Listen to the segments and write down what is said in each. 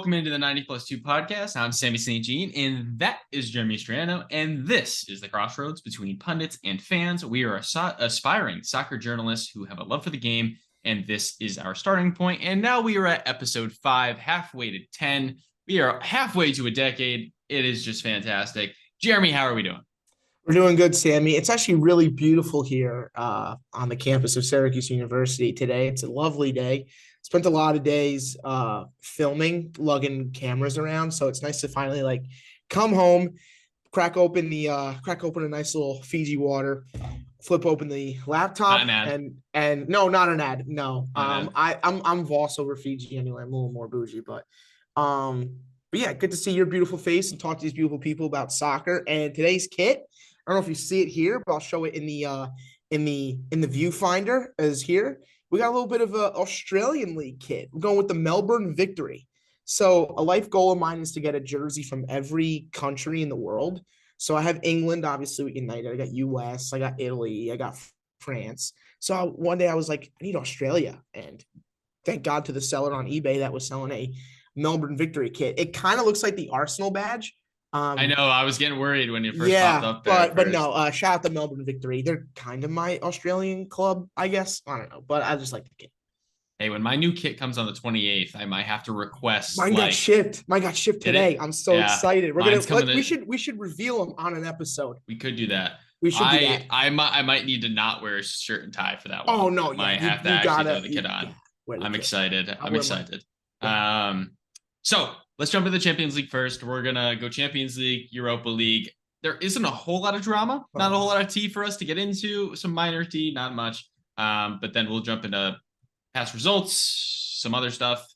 welcome into the 90 plus 2 podcast. I'm Sammy St.Jean, and that is Jeremy Strano, and this is the crossroads between pundits and fans. We are aspiring soccer journalists who have a love for the game, and this is our starting point. And now we are at episode 5, halfway to 10. We are halfway to a decade. It is just fantastic. Jeremy, how are we doing? We're doing good, Sammy. It's actually really beautiful here on the campus of Syracuse University today. It's a lovely day. Spent a lot of days filming, lugging cameras around, so it's nice to finally come home, crack open a nice little Fiji water, flip open the laptop, and no, not an ad. No, I'm Voss over Fiji anyway. I'm a little more bougie, but yeah, good to see your beautiful face and talk to these beautiful people about soccer. And today's kit, I don't know if you see it here, but I'll show it in the viewfinder as here. We got a little bit of an Australian League kit. We're going with the Melbourne Victory. So a life goal of mine is to get a jersey from every country in the world. So I have England, obviously we united. I got US, I got Italy, I got France. So one day I was like, I need Australia. And thank God to the seller on eBay that was selling a Melbourne Victory kit. It kind of looks like the Arsenal badge. I know. I was getting worried when you first popped up there. But no, shout out to Melbourne Victory. They're kind of my Australian club, I guess. I don't know, but I just like the kit. Hey, when my new kit comes on the 28th, I might have to request. Mine got shipped. Mine got shipped today. I'm so excited. We should reveal them on an episode. We could do that. We should do that. I might need to not wear a shirt and tie for that one. Oh no, might have to actually throw the kit on. I'm excited. I'm excited. So let's jump into the Champions League first. We're gonna go Champions League, Europa League. There isn't a whole lot of drama, not a whole lot of tea for us to get into. Some minor tea, not much. But then we'll jump into past results, some other stuff,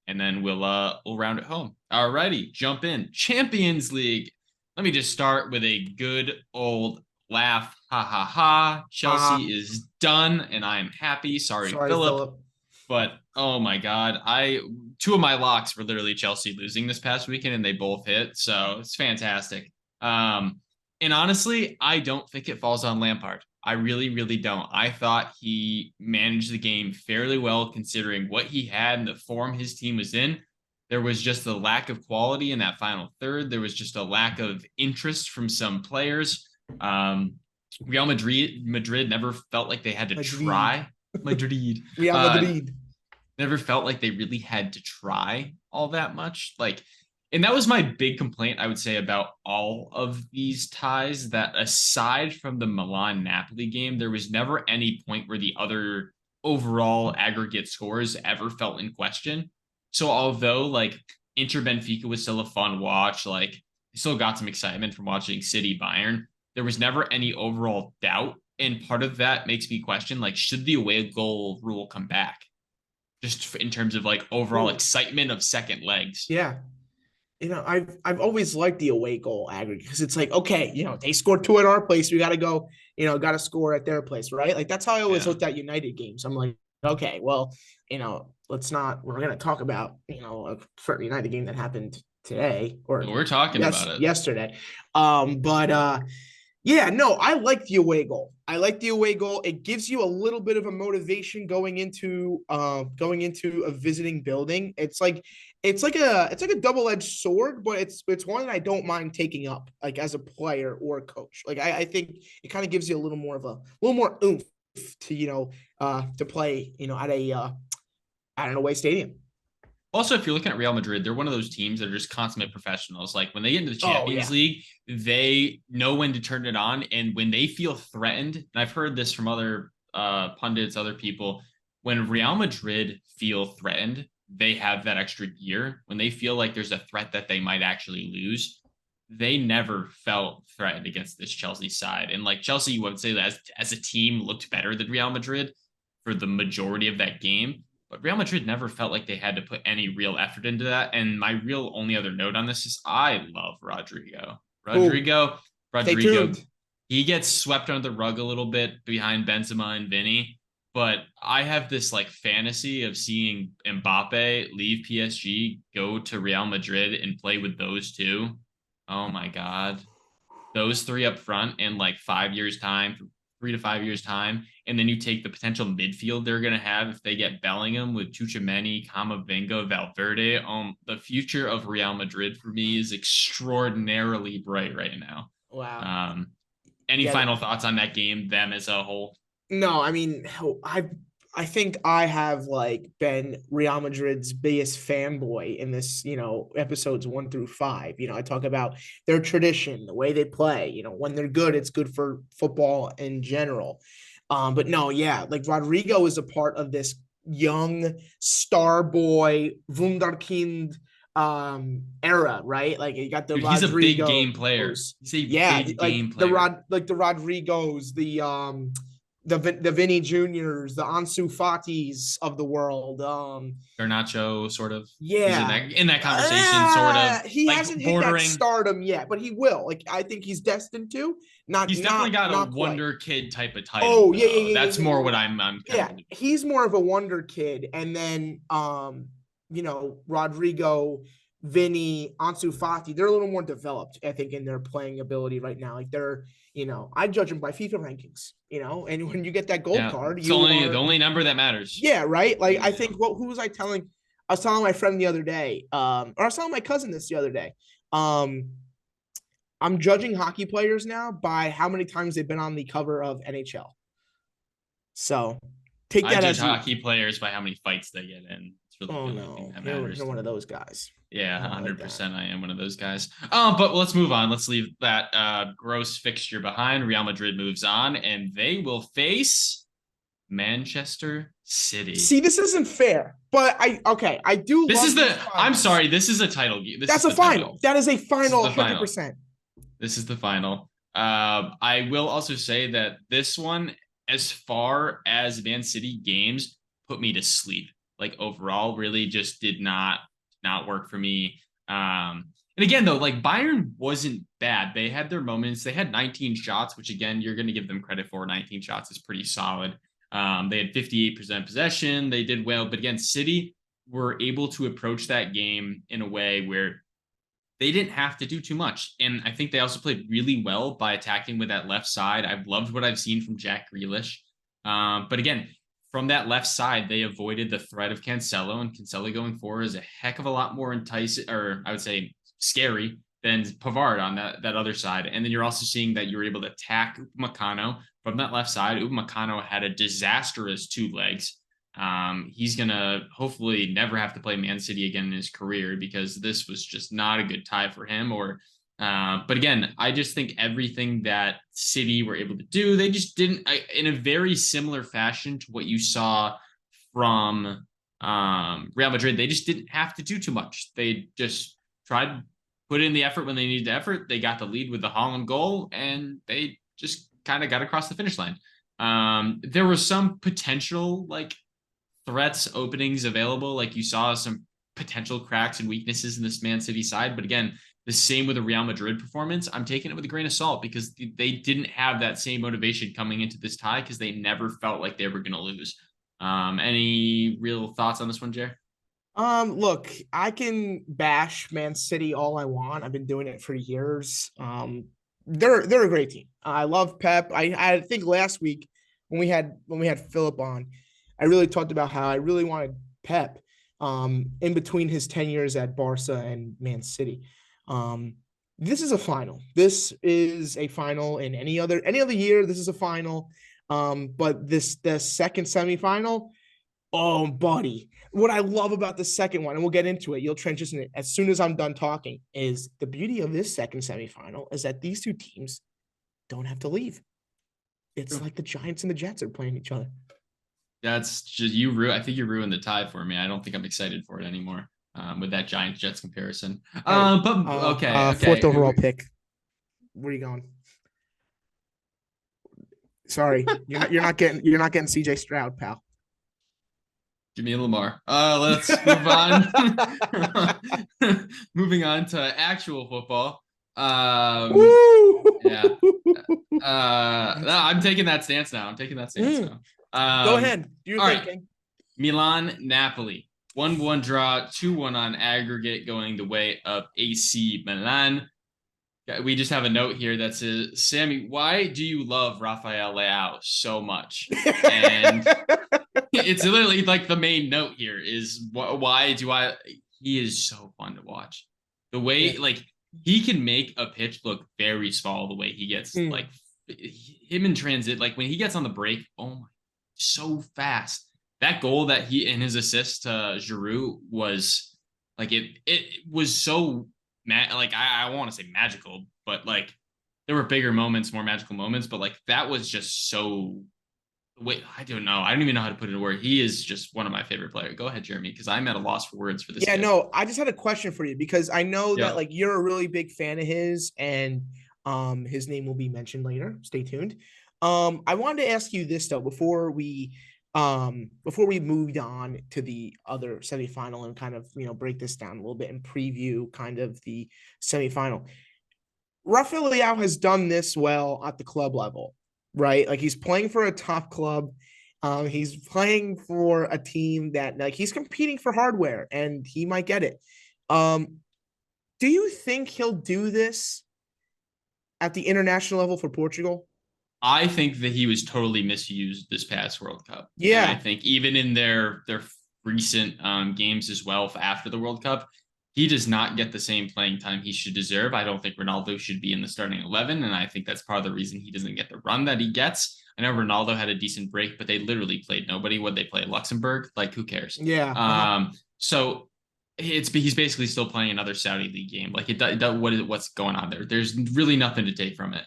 and then we'll round it home. Alrighty, jump in. Champions League. Let me just start with a good old laugh. Ha ha ha. Chelsea is done, and I am happy. Sorry, Philip. But oh my God, two of my locks were literally Chelsea losing this past weekend, and they both hit. So it's fantastic. And honestly, I don't think it falls on Lampard. I really, really don't. I thought he managed the game fairly well considering what he had and the form his team was in. There was just a lack of quality in that final third. There was just a lack of interest from some players. Real Madrid never felt like they had to try. Madrid. Real Madrid. Never felt like they really had to try all that much. And that was my big complaint, I would say, about all of these ties, that aside from the Milan-Napoli game, there was never any point where the other overall aggregate scores ever felt in question. So although Inter-Benfica was still a fun watch, I still got some excitement from watching City-Bayern, there was never any overall doubt. And part of that makes me question, should the away goal rule come back? Just in terms of overall excitement of second legs. Yeah. I've always liked the away goal aggregate because it's okay, they scored 2 at our place. We got to go, got to score at their place, right? That's how I always looked at United games. I'm like, okay, well, we're going to talk about, a certain United game that happened today we're talking about it yesterday. Yeah, no, I like the away goal. It gives you a little bit of a motivation going into a visiting building. It's like a double-edged sword, but it's one that I don't mind taking up as a player or a coach. I think it kind of gives you a little more oomph to to play at an away stadium. Also, if you're looking at Real Madrid, they're one of those teams that are just consummate professionals. When they get into the Champions League, they know when to turn it on. And when they feel threatened, and I've heard this from other pundits, other people, when Real Madrid feel threatened, they have that extra gear. When they feel like there's a threat that they might actually lose, they never felt threatened against this Chelsea side. And Chelsea, you would say that as a team looked better than Real Madrid for the majority of that game. But Real Madrid never felt like they had to put any real effort into that. And my real only other note on this is I love Rodrigo. Rodrigo, he gets swept under the rug a little bit behind Benzema and Vinny. But I have this fantasy of seeing Mbappe leave PSG, go to Real Madrid and play with those two. Oh my God. Those three up front in 5 years' time, 3 to 5 years time, and then you take the potential midfield they're going to have if they get Bellingham with Tchouaméni, Camavinga, Valverde. The future of Real Madrid for me is extraordinarily bright right now. Wow. Any final thoughts on that game, them as a whole? No, I mean, I think I have like been Real Madrid's biggest fanboy in this, episodes 1 through 5. I talk about their tradition, the way they play. When they're good, it's good for football in general. But no, yeah, like Rodrigo is a part of this young star boy wunderkind era, right? Like you got the Dude, he's a big game player. He's a big game player. The Rodrigos, the Vinny Juniors, the Ansu Fatis of the world. Garnacho, sort of. Yeah. He's in that conversation, sort of. He hasn't hit that stardom yet, but he will. Like, I think he's destined to. He's definitely got a wonder kid type of title. Oh, yeah. That's more what I'm he's more of a wonder kid. And then Rodrigo, Vinny, Ansu Fati, they're a little more developed, I think, in their playing ability right now. Like they're, I judge them by FIFA rankings, and when you get that gold card, it's the only number that matters. Yeah, right. Like I think who was I telling? I was telling my friend the other day, or I was telling my cousin this the other day. I'm judging hockey players now by how many times they've been on the cover of NHL. So take that as hockey players by how many fights they get in. It's really the only thing that matters. You're one of those guys. Yeah, 100%. I am one of those guys. But let's move on. Let's leave that gross fixture behind. Real Madrid moves on, and they will face Manchester City. See, this isn't fair, but I do. I'm sorry. This is a title. That's a final. That is a final. 100%. This is the final. I will also say that this one, as far as Man City games, put me to sleep. Like overall, really just did not work for me. And again, though, like Bayern wasn't bad. They had their moments. They had 19 shots, which again, you're going to give them credit for. 19 shots is pretty solid. They had 58% possession. They did well. But again, City were able to approach that game in a way where they didn't have to do too much. And I think they also played really well by attacking with that left side. I've loved what I've seen from Jack Grealish. But again, from that left side, they avoided the threat of Cancelo, and Cancelo going forward is a heck of a lot more enticing, or I would say scary, than Pavard on that other side. And then you're also seeing that you're able to attack Upamecano from that left side. Upamecano had a disastrous 2 legs. He's going to hopefully never have to play Man City again in his career, because this was just not a good tie for him. But again, I just think everything that City were able to do, they just didn't, in a very similar fashion to what you saw from Real Madrid. They just didn't have to do too much. They just tried to put in the effort when they needed the effort. They got the lead with the Haaland goal, and they just kind of got across the finish line. There were some potential threats, openings available. Like you saw some potential cracks and weaknesses in this Man City side. But again, the same with the Real Madrid performance. I'm taking it with a grain of salt, because they didn't have that same motivation coming into this tie, because they never felt like they were going to lose. Any real thoughts on this one, Jer? Look, I can bash Man City all I want. I've been doing it for years. They're a great team. I love Pep. I think last week when we had Philip on, I really talked about how I really wanted Pep in between his 10 years at Barca and Man City. This is a final. This is a final in any other year. This is a final. But the second semifinal, oh, buddy. What I love about the second one, and we'll get into it, you'll transition it as soon as I'm done talking, is the beauty of this second semifinal is that these two teams don't have to leave. It's like the Giants and the Jets are playing each other. That's just I think you ruined the tie for me. I don't think I'm excited for it anymore. With that Giants Jets comparison. Okay. Fourth overall pick. Where are you going? Sorry, you're not getting CJ Stroud, pal. Give me a Lamar. Let's move on. Moving on to actual football. Yeah. No, I'm taking that stance now. Go ahead. You're thinking. Right. Milan, Napoli. 1-1 draw, 2-1 on aggregate, going the way of AC Milan. We just have a note here that says, Sammy, why do you love Rafael Leao so much? And it's literally like the main note here is why do I? He is so fun to watch. The way like he can make a pitch look very small. The way he gets like him in transit, like when he gets on the break, oh my, so fast. That goal that he and his assist to Giroud was like it was so like I want to say magical, but like there were bigger moments, more magical moments, but like that was just so. Wait, I don't know. I don't even know how to put it in a word. He is just one of my favorite players. Go ahead, Jeremy, because I'm at a loss for words for this. Yeah, kid. no, I just had a question for you because I know that like you're a really big fan of his, and his name will be mentioned later. Stay tuned. I wanted to ask you this though before we moved on to the other semifinal and kind of break this down a little bit and preview kind of the semifinal. Rafael Leao has done this well at the club level, right? Like he's playing for a top club. He's playing for a team that like he's competing for hardware and he might get it. Do you think he'll do this at the international level for Portugal? I think that he was totally misused this past World Cup. Yeah. And I think even in their recent games as well after the World Cup, he does not get the same playing time he should deserve. I don't think Ronaldo should be in the starting 11, and I think that's part of the reason he doesn't get the run that he gets. I know Ronaldo had a decent break, but they literally played nobody. Would they play Luxembourg? Like, who cares? Yeah. So he's basically still playing another Saudi league game. Like, what's going on there? There's really nothing to take from it.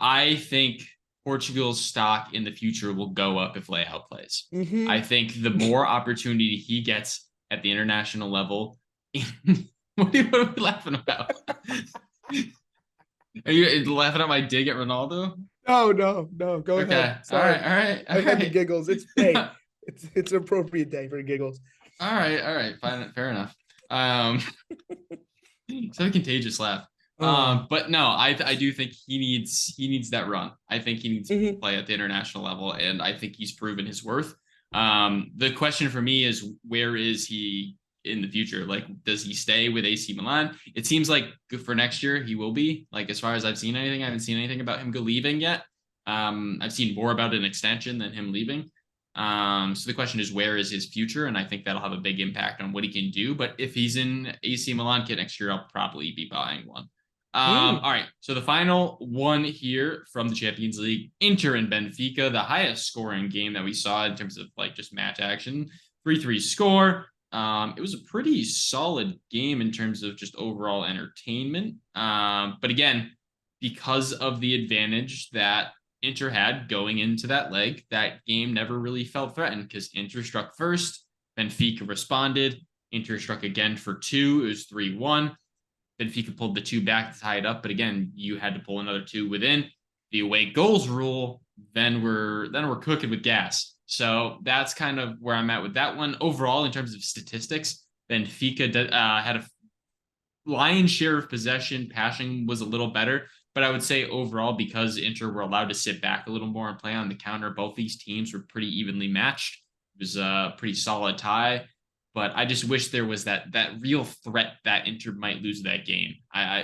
I think Portugal's stock in the future will go up if Leao plays. I think the more opportunity he gets at the international level. What are we laughing about? Are you laughing at my dig at Ronaldo? No. Go ahead. Sorry. All right. I had the giggles. It's it's an appropriate day for giggles. All right. Fine. Fair enough. It's a contagious laugh. But no, I do think he needs that run. I think he needs to play at the international level, and I think he's proven his worth. The question for me is, where is he in the future? Like, does he stay with AC Milan? It seems like for next year he will be. Like, as far as I've seen anything, I haven't seen anything about him leaving yet. I've seen more about an extension than him leaving. So the question is, where is his future? And I think that'll have a big impact on what he can do. But if he's in AC Milan kit next year, I'll probably be buying one. All right. So the final one here from the Champions League, Inter and Benfica, the highest scoring game that we saw in terms of like just match action, 3-3 score. It was a pretty solid game in terms of just overall entertainment. But again, because of the advantage that Inter had going into that leg, that game never really felt threatened because Inter struck first, Benfica responded, Inter struck again for 2. It was 3-1. Benfica pulled the 2 back to tie it up, but again, you had to pull another 2 within. The away goals rule, then we're cooking with gas. So that's kind of where I'm at with that one. Overall, in terms of statistics, Benfica had a lion's share of possession. Passing was a little better, but I would say overall, because Inter were allowed to sit back a little more and play on the counter, both these teams were pretty evenly matched. It was a pretty solid tie. But I just wish there was that real threat that Inter might lose that game.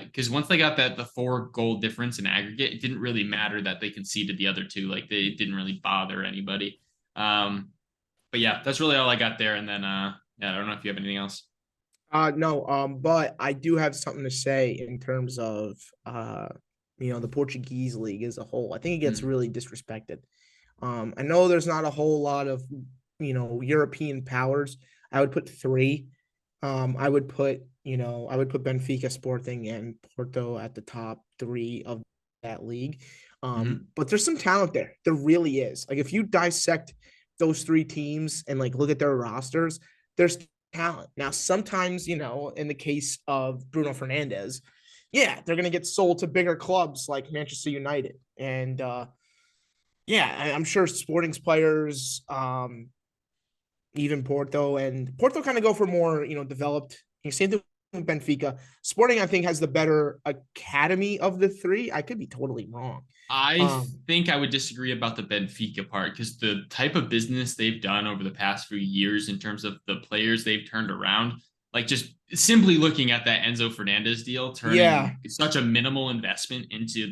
Because once they got the 4 goal difference in aggregate, it didn't really matter that they conceded the other 2. Like they didn't really bother anybody. But yeah, that's really all I got there. And then I don't know if you have anything else. No. But I do have something to say in terms of the Portuguese league as a whole. I think it gets really disrespected. I know there's not a whole lot of European powers. I would put 3. I would put Benfica, Sporting, and Porto at the top 3 of that league. But there's some talent there. There really is. Like if you dissect those 3 teams and like look at their rosters, there's talent. Now, sometimes, in the case of Bruno Fernandes, yeah, they're gonna get sold to bigger clubs like Manchester United. And I'm sure Sporting's players, even Porto kind of go for more, developed. Same thing with Benfica. Sporting, I think, has the better academy of the 3. I could be totally wrong. I think I would disagree about the Benfica part because the type of business they've done over the past few years in terms of the players they've turned around, like just simply looking at that Enzo Fernandez deal, turning such a minimal investment into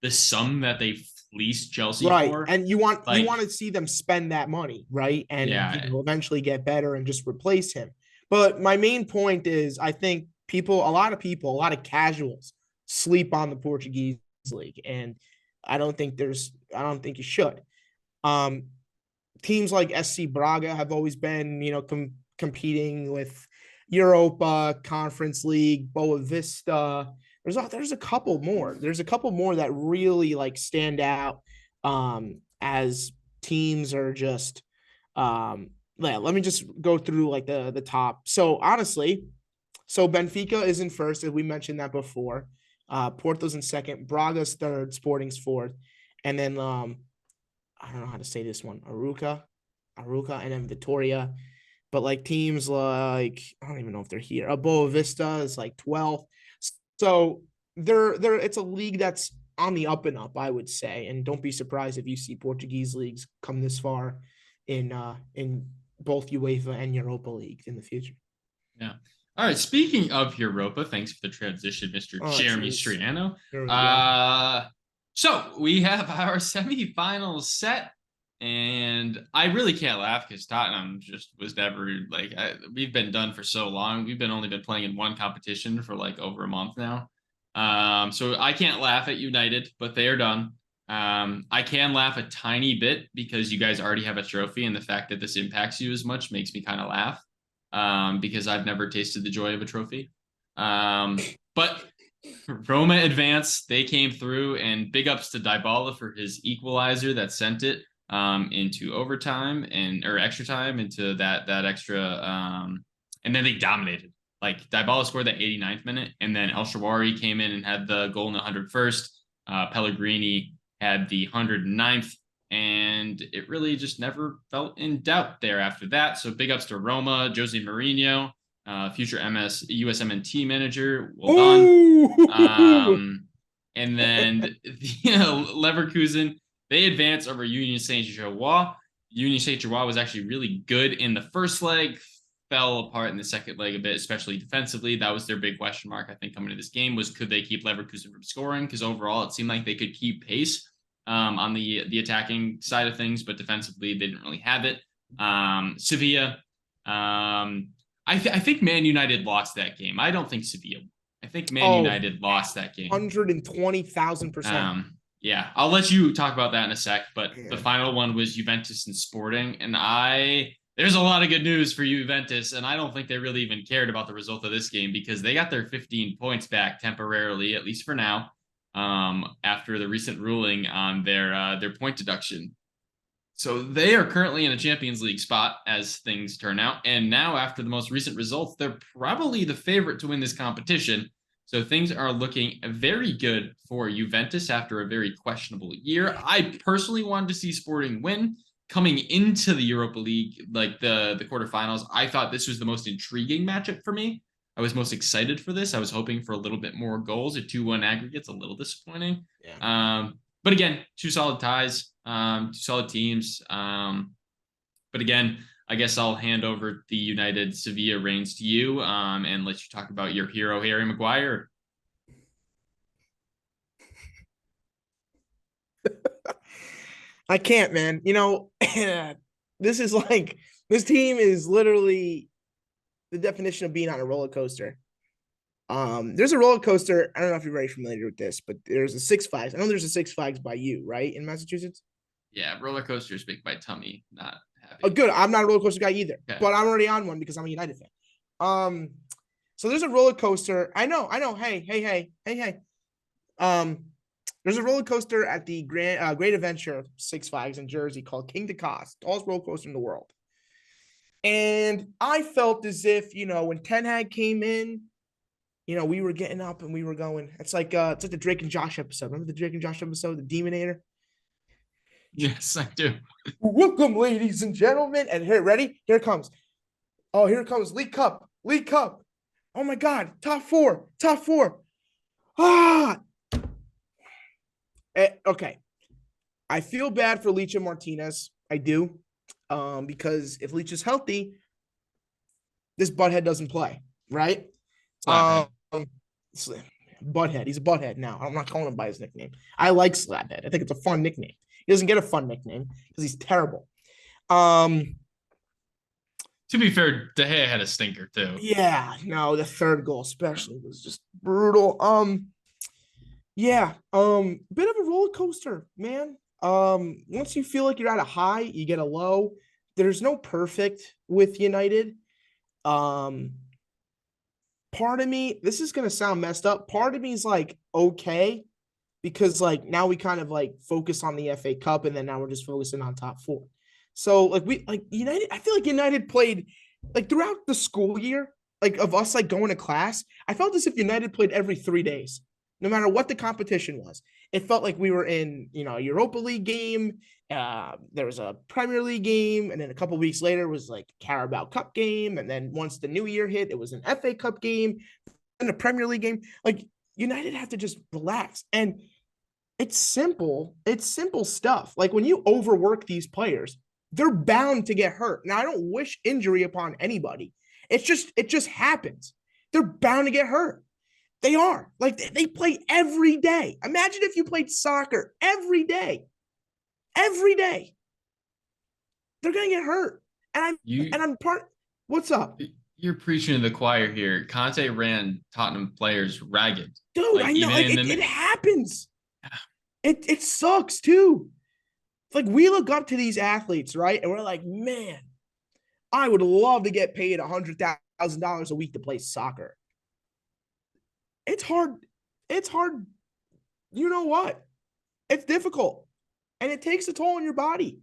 the sum that they fleeced Chelsea right. for. And you want to see them spend that money, right? And eventually get better and just replace him. But my main point is, I think a lot of casuals sleep on the Portuguese league, and I don't think you should. Teams like SC Braga have always been, competing with Europa, Conference League, Boa Vista. There's a couple more. There's a couple more that really stand out as teams are just let me just go through the top. So honestly, Benfica is in first, as we mentioned that before. Porto's in second, Braga's third, Sporting's fourth, and then I don't know how to say this one, Aruca, and then Vitoria. But teams I don't even know if they're here. Boa Vista is 12th. So it's a league that's on the up and up, I would say. And don't be surprised if you see Portuguese leagues come this far in both UEFA and Europa League in the future. Yeah. All right. Speaking of Europa, thanks for the transition, Mr. Jeremy Striano. So we have our semifinals set, and I really can't laugh because Tottenham just was never we've been done for so long. We've only been playing in one competition for over a month now. So I can't laugh at United, but they are done. I can laugh a tiny bit because you guys already have a trophy, and the fact that this impacts you as much makes me kind of laugh. Because I've never tasted the joy of a trophy. But Roma advanced, they came through, and big ups to Dybala for his equalizer that sent it into overtime or extra time into that extra and then they dominated. Dybala scored that 89th minute, and then El Shaarawy came in and had the goal in the 101st. Pellegrini had the 109th, and it really just never felt in doubt there after that. So big ups to Roma, Jose Mourinho, future USMNT manager. Well done. And then Leverkusen, they advanced over Union Saint-Gilloise. Union Saint-Gilloise was actually really good in the first leg, fell apart in the second leg a bit, especially defensively. That was their big question mark, I think, coming to this game, was could they keep Leverkusen from scoring? Because overall, it seemed like they could keep pace on the attacking side of things, but defensively, they didn't really have it. Sevilla, I think Man United lost that game. I don't think Sevilla. I think Man United lost that game. 120,000%. Yeah, I'll let you talk about that in a sec, but the final one was Juventus and Sporting, and there's a lot of good news for Juventus, and I don't think they really even cared about the result of this game because they got their 15 points back temporarily, at least for now, after the recent ruling on their point deduction. So they are currently in a Champions League spot as things turn out, and now after the most recent results, they're probably the favorite to win this competition. So things are looking very good for Juventus after a very questionable year. I personally wanted to see Sporting win. Coming into the Europa League, the quarterfinals, I thought this was the most intriguing matchup for me. I was most excited for this. I was hoping for a little bit more goals. A 2-1 aggregate's a little disappointing. Yeah. But again, two solid ties, two solid teams. But again, I guess I'll hand over the United Sevilla reigns to you and let you talk about your hero, Harry Maguire. I can't, man. This team is literally the definition of being on a roller coaster. There's a roller coaster. I don't know if you're very familiar with this, but there's a Six Flags. I know there's a Six Flags by you, right, in Massachusetts? Yeah, roller coasters make my tummy not happy. Oh, good. I'm not a roller coaster guy either, but I'm already on one because I'm a United fan. So there's a roller coaster. I know. Hey. There's a roller coaster at the Great Adventure Six Flags in Jersey called King to Cost, tallest roller coaster in the world. And I felt as if, when Ten Hag came in, we were getting up and we were going. It's like the Drake and Josh episode. Remember the Drake and Josh episode, the Demonator? Yes, I do. Welcome, ladies and gentlemen. And here, ready? Here it comes. Oh, here it comes. League Cup. Oh my God. Top four. Okay. I feel bad for Licha Martinez. I do. Because if Leach is healthy, this butthead doesn't play, right? Slaphead. Butthead. He's a butthead now. I'm not calling him by his nickname. I like Slaphead. I think it's a fun nickname. He doesn't get a fun nickname because he's terrible. To be fair, De Gea had a stinker too. Yeah, no, the third goal especially was just brutal. Yeah, bit of a roller coaster, man. Once you feel like you're at a high, you get a low. There's no perfect with United. Part of me, this is gonna sound messed up. Part of me is like okay, because like now we kind of like focus on the FA Cup, and then now we're just focusing on top four. So like we like United, I feel like United played like throughout the school year, like of us like going to class. I felt as if United played every 3 days, no matter what the competition was. It felt like we were in, a Europa League game. There was a Premier League game, and then a couple of weeks later was like Carabao Cup game, and then once the new year hit, it was an FA Cup game and a Premier League game. Like United have to just relax, and it's simple. It's simple stuff. Like when you overwork these players, they're bound to get hurt. Now, I don't wish injury upon anybody. It just happens. They're bound to get hurt. They are. Like they play every day. Imagine if you played soccer every day. Every day. They're gonna get hurt. I'm part. What's up? You're preaching to the choir here. Conte ran Tottenham players ragged. Dude, like, I know. Like, it happens. It sucks too. Like we look up to these athletes, right? And we're like, man, I would love to get paid $100,000 a week to play soccer. It's hard. It's hard. You know what? It's difficult. And it takes a toll on your body.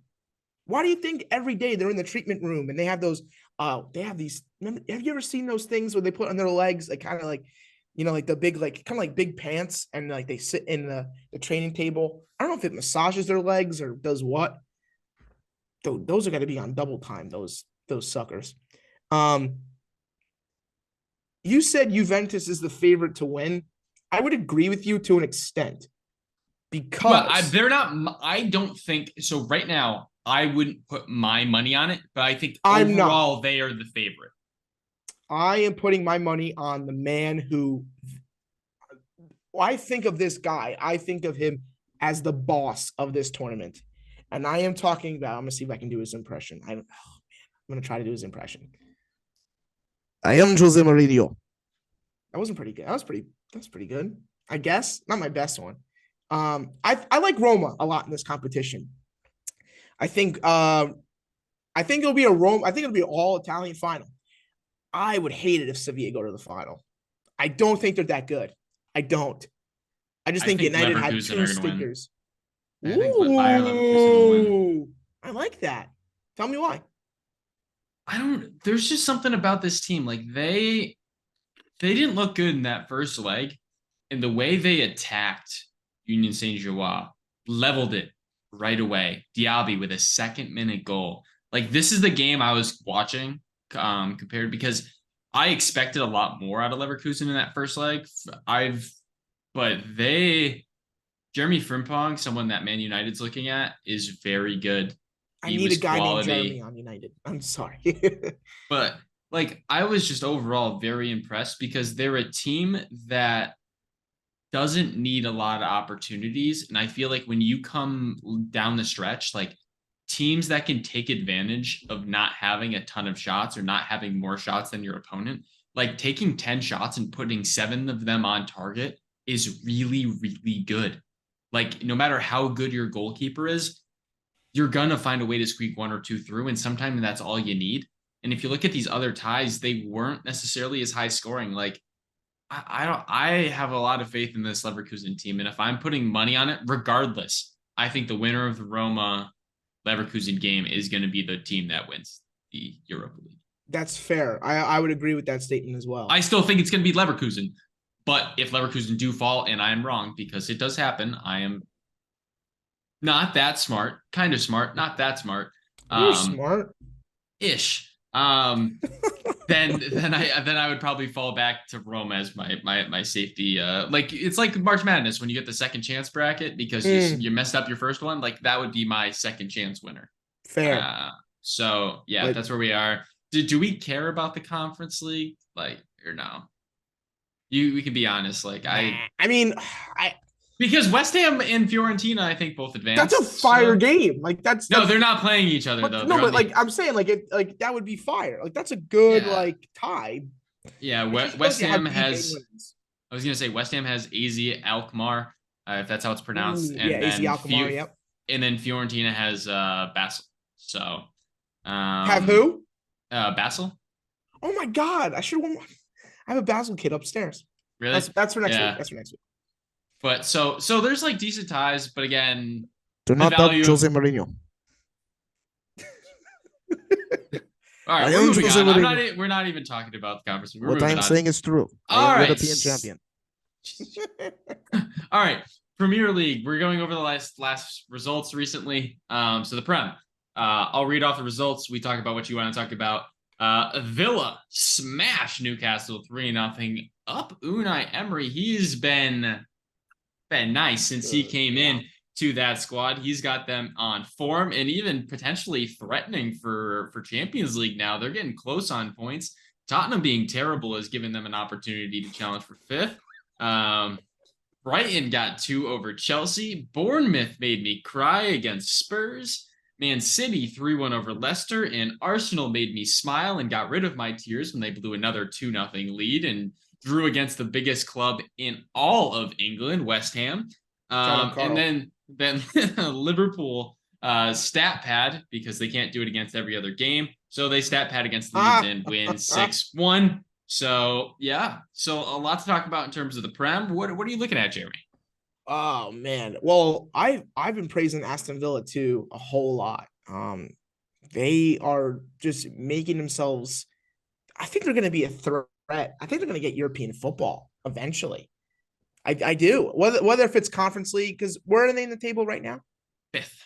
Why do you think every day they're in the treatment room and they have those, they have these, have you ever seen those things where they put on their legs, like kind of like, like the big, like kind of like big pants, and like they sit in the training table. I don't know if it massages their legs or does what. Those are going to be on double time, those suckers. You said Juventus is the favorite to win. I would agree with you to an extent because they're not. I don't think so. Right now, I wouldn't put my money on it, but I think overall they are the favorite. I am putting my money on the man who I think of this guy. I think of him as the boss of this tournament. And I am talking about, I'm going to see if I can do his impression. I'm going to try to do his impression. I am Jose Mourinho. That wasn't pretty good. That's pretty good. I guess not my best one. I like Roma a lot in this competition. I think it'll be a Rome. I think it'll be an all Italian final. I would hate it if Sevilla go to the final. I don't think they're that good. I don't. I just think United had two stinkers. I think Bayer Leverkusen will win. I like that. Tell me why. There's just something about this team. Like they didn't look good in that first leg, and the way they attacked Union Saint-Jean, leveled it right away. Diaby with a second-minute goal. Like this is the game I was watching compared, because I expected a lot more out of Leverkusen in that first leg. Jeremy Frimpong, someone that Man United's looking at, is very good. I need a guy named Jeremy on United. I'm sorry. But like I was just overall very impressed because they're a team that doesn't need a lot of opportunities. And I feel like when you come down the stretch, like teams that can take advantage of not having a ton of shots or not having more shots than your opponent, like taking 10 shots and putting 7 of them on target is really, really good. Like no matter how good your goalkeeper is, you're going to find a way to squeak 1 or 2 through. And sometimes that's all you need. And if you look at these other ties, they weren't necessarily as high scoring. Like I have a lot of faith in this Leverkusen team. And if I'm putting money on it, regardless, I think the winner of the Roma Leverkusen game is going to be the team that wins the Europa League. That's fair. I would agree with that statement as well. I still think it's going to be Leverkusen. But if Leverkusen do fall, and I am wrong, because it does happen, I am not that smart, kind of smart, not that smart. You're smart. Ish. Then I would probably fall back to Rome as my safety. Like it's like March Madness when you get the second chance bracket because you messed up your first one. Like that would be my second chance winner. Fair. So yeah, that's where we are. Do we care about the Conference League? Like or no? We can be honest. Like I mean, I because West Ham and Fiorentina, I think both that's a advanced. fire So game. Like no, they're not playing each other though. but They're no, on but the like I'm saying, like it, like that would be fire. Like that's a good yeah like tie. yeah. It just shows West you how Ham deep has. England is. I was gonna say West Ham has AZ Alkmaar, if that's how it's pronounced, Ooh, yeah, and AC then Alkmaar. Yep. Fiorentina has Basel. So Have who? Basel. Oh my god, I should have. I have a Basel kid upstairs. Really? That's for next week. Yeah. That's for next week. But so there's like decent ties, but again, Do the not touch value of Jose Mourinho. all right, I we're am moving Jose on. Mourinho. We're not even talking about the conference. We're What I moving am on. saying is true. I All am right. European champion. All right. Premier League. We're going over the last results recently. So the Prem. I'll read off the results. We talk about what you want to talk about. Villa smash Newcastle 3-0. Up Unai Emery. He's been nice since he came in to that squad. He's got them on form and even potentially threatening for Champions League now. They're getting close on points. Tottenham being terrible has given them an opportunity to challenge for fifth. Brighton got 2 over Chelsea. Bournemouth made me cry against Spurs. Man City 3-1 over Leicester. And Arsenal made me smile and got rid of my tears when they blew another 2-0 lead and drew against the biggest club in all of England, West Ham. And then Liverpool stat pad because they can't do it against every other game. So they stat pad against Leeds and win 6-1. So yeah, so a lot to talk about in terms of the Prem. What are you looking at, Jeremy? Oh man, well I've been praising Aston Villa too a whole lot. They are just making themselves. I think they're going to be a threat. I think they're going to get European football eventually. I do. Whether if it's Conference League, because where are they in the table right now? Fifth.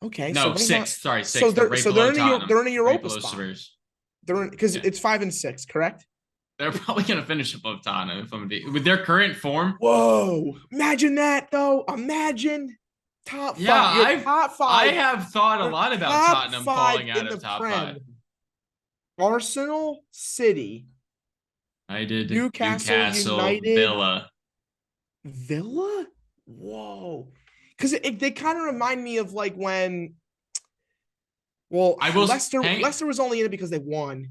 Okay, no, so sixth. Sorry, sixth. So they're in a Europa right spot. Spurs. They're in because it's 5 and 6, correct? They're probably going to finish above Tottenham if I'm with their current form. Whoa! Imagine that though. Imagine top 5. Yeah, top 5. I have thought a lot about Tottenham falling out of top 5. Arsenal, City, Newcastle United, Villa. Whoa! Because they kind of remind me of like when. Well, Leicester was only in it because they won,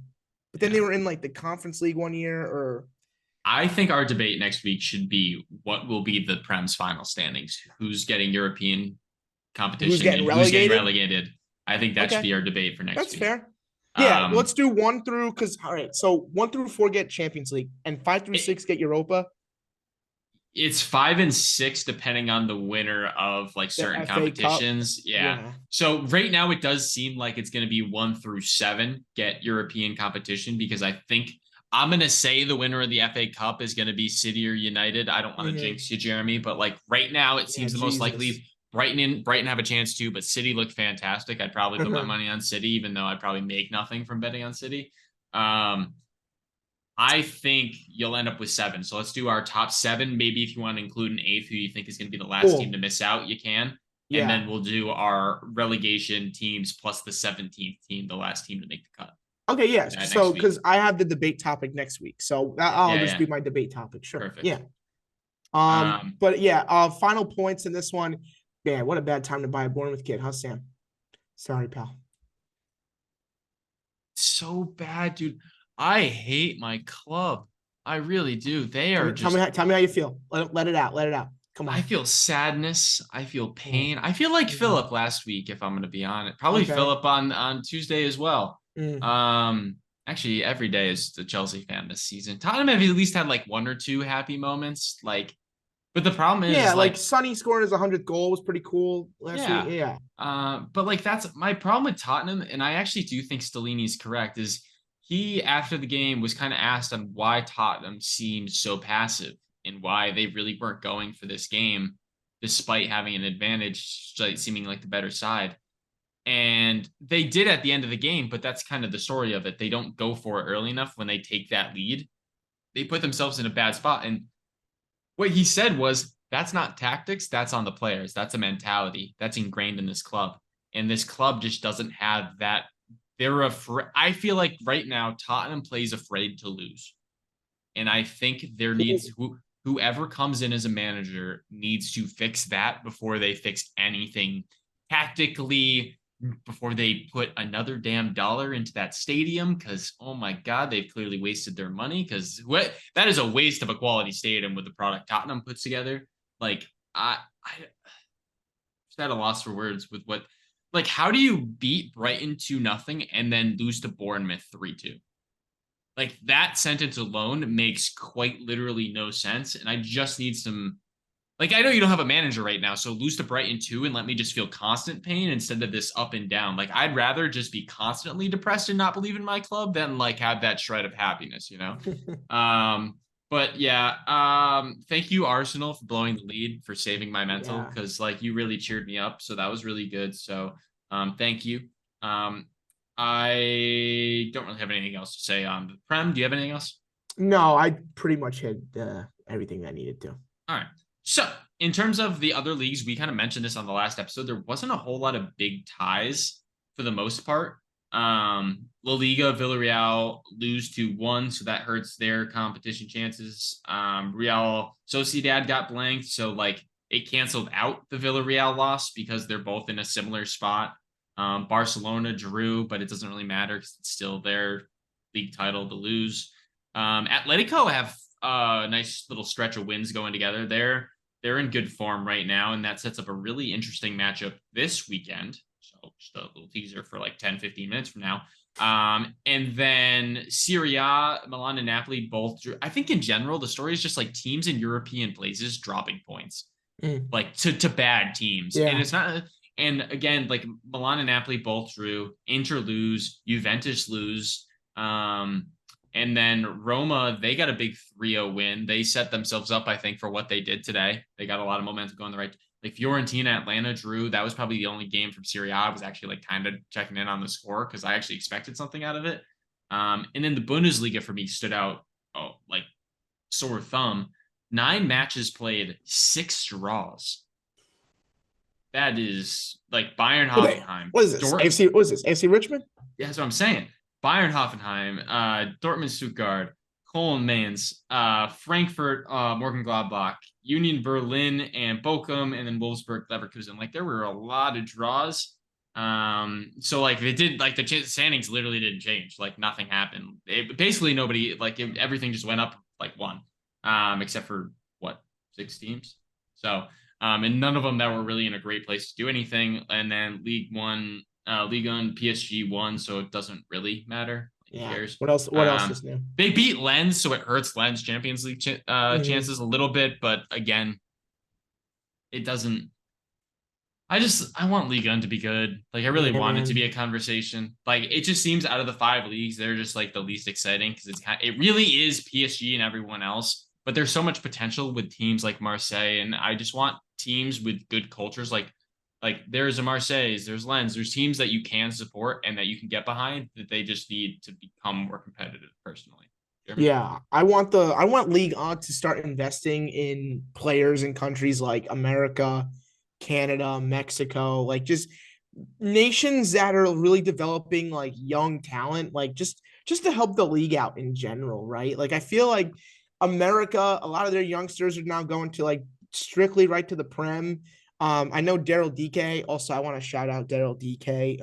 but then they were in like the Conference League one year. Or I think our debate next week should be what will be the Prem's final standings. Who's getting European competition? Who's getting relegated? I think that should be our debate for next week. That's fair. Yeah, let's do 1 through because all right, so 1 through 4 get Champions League and 5 through 6 get Europa. It's 5 and 6 depending on the winner of like certain competitions. Yeah. So right now it does seem like it's going to be 1 through 7 get European competition because I think I'm going to say the winner of the FA Cup is going to be City or United. I don't want to jinx you, Jeremy, but like right now it seems the most likely Brighton have a chance too, but City looked fantastic. I'd probably put my money on City, even though I'd probably make nothing from betting on City. I think you'll end up with 7. So let's do our top 7. Maybe if you want to include an 8th who you think is going to be the last team to miss out, you can. Yeah. And then we'll do our relegation teams plus the 17th team, the last team to make the cut. Okay, yeah. So because I have the debate topic next week. So that'll just be my debate topic. Sure. Perfect. Yeah. But yeah, final points in this one. Man, what a bad time to buy a Bournemouth kid, huh, Sam? Sorry, pal. So bad, dude. I hate my club. I really do. They are tell me how you feel. Let it out. Let it out. Come on. I feel sadness. I feel pain. I feel like Philip last week, if I'm going to be honest. Probably Philip on Tuesday as well. Actually, every day is the Chelsea fan this season. Tottenham have at least had like 1 or 2 happy moments. But the problem is, like Sonny scoring his 100th goal was pretty cool last week. Yeah. But like that's my problem with Tottenham, and I actually do think Stellini's correct. Is he after the game was kind of asked on why Tottenham seemed so passive and why they really weren't going for this game, despite having an advantage, seeming like the better side. And they did at the end of the game, but that's kind of the story of it. They don't go for it early enough when they take that lead. They put themselves in a bad spot. And what he said was, that's not tactics, that's on the players. That's a mentality that's ingrained in this club. And this club just doesn't have that. They're afraid. I feel like right now, Tottenham plays afraid to lose. And I think there needs whoever comes in as a manager needs to fix that before they fix anything tactically, before they put another damn dollar into that stadium. Because oh my god, they've clearly wasted their money. Because what that is a waste of a quality stadium with the product Tottenham puts together. Like I just at a loss for words with what. Like, how do you beat Brighton 2-0 and then lose to Bournemouth 3-2? Like, that sentence alone makes quite literally no sense. And I just need some. Like, I know you don't have a manager right now, so lose to Brighton 2 and let me just feel constant pain instead of this up and down. Like, I'd rather just be constantly depressed and not believe in my club than like have that shred of happiness, you know? But yeah, thank you, Arsenal, for blowing the lead, for saving my mental, because like you really cheered me up. So that was really good. So thank you. I don't really have anything else to say on the Prem. Do you have anything else? No, I pretty much hit everything I needed to. All right. So in terms of the other leagues, we kind of mentioned this on the last episode. There wasn't a whole lot of big ties for the most part. La Liga, Villarreal lose 2-1, so that hurts their competition chances. Real Sociedad got blanked, so like it canceled out the Villarreal loss because they're both in a similar spot. Barcelona drew, but it doesn't really matter because it's still their league title to lose. Atletico have a nice little stretch of wins going together. They're in good form right now, and that sets up a really interesting matchup this weekend. So just a little teaser for like 10, 15 minutes from now. And then Serie A, Milan and Napoli both drew. I think in general, the story is just like teams in European places dropping points, like to bad teams. Yeah. And it's not, and again, like Milan and Napoli both drew, Inter lose, Juventus lose. And then Roma, they got a big 3-0 win. They set themselves up, I think, for what they did today. They got a lot of momentum going the right. Like Fiorentina, Atlanta drew. That was probably the only game from Serie A I was actually like kind of checking in on the score because I actually expected something out of it. And then the Bundesliga for me stood out, like sore thumb. 9 matches played, 6 draws. That is like Bayern Hoffenheim. What is this? AFC Richmond? Yeah, that's what I'm saying. Bayern Hoffenheim, Dortmund Stuttgart, Köln Mainz, Frankfurt, Mönchengladbach, Union Berlin, and Bochum, and then Wolfsburg Leverkusen. Like there were a lot of draws. So like it did, like the standings literally didn't change. Like nothing happened. Basically nobody, like everything just went up like 1, except for what, 6 teams. So and none of them that were really in a great place to do anything. And then League One, PSG won, so it doesn't really matter. Yeah. Cares. What else is new? They beat Lens, so it hurts Lens Champions League chances a little bit, but again, it doesn't. I want Ligue 1 to be good. Like I really want it to be a conversation. Like it just seems out of the 5 leagues, they're just like the least exciting because it really is PSG and everyone else. But there's so much potential with teams like Marseille, and I just want teams with good cultures like there's a Marseille, there's Lens, there's teams that you can support and that you can get behind that they just need to become more competitive personally. Yeah, I want Ligue 1 to start investing in players in countries like America, Canada, Mexico, like just nations that are really developing like young talent, like just to help the league out in general, right? Like I feel like America, a lot of their youngsters are now going to like strictly right to the Prem. I know Daryl DK. Also, I want to shout out Daryl DK,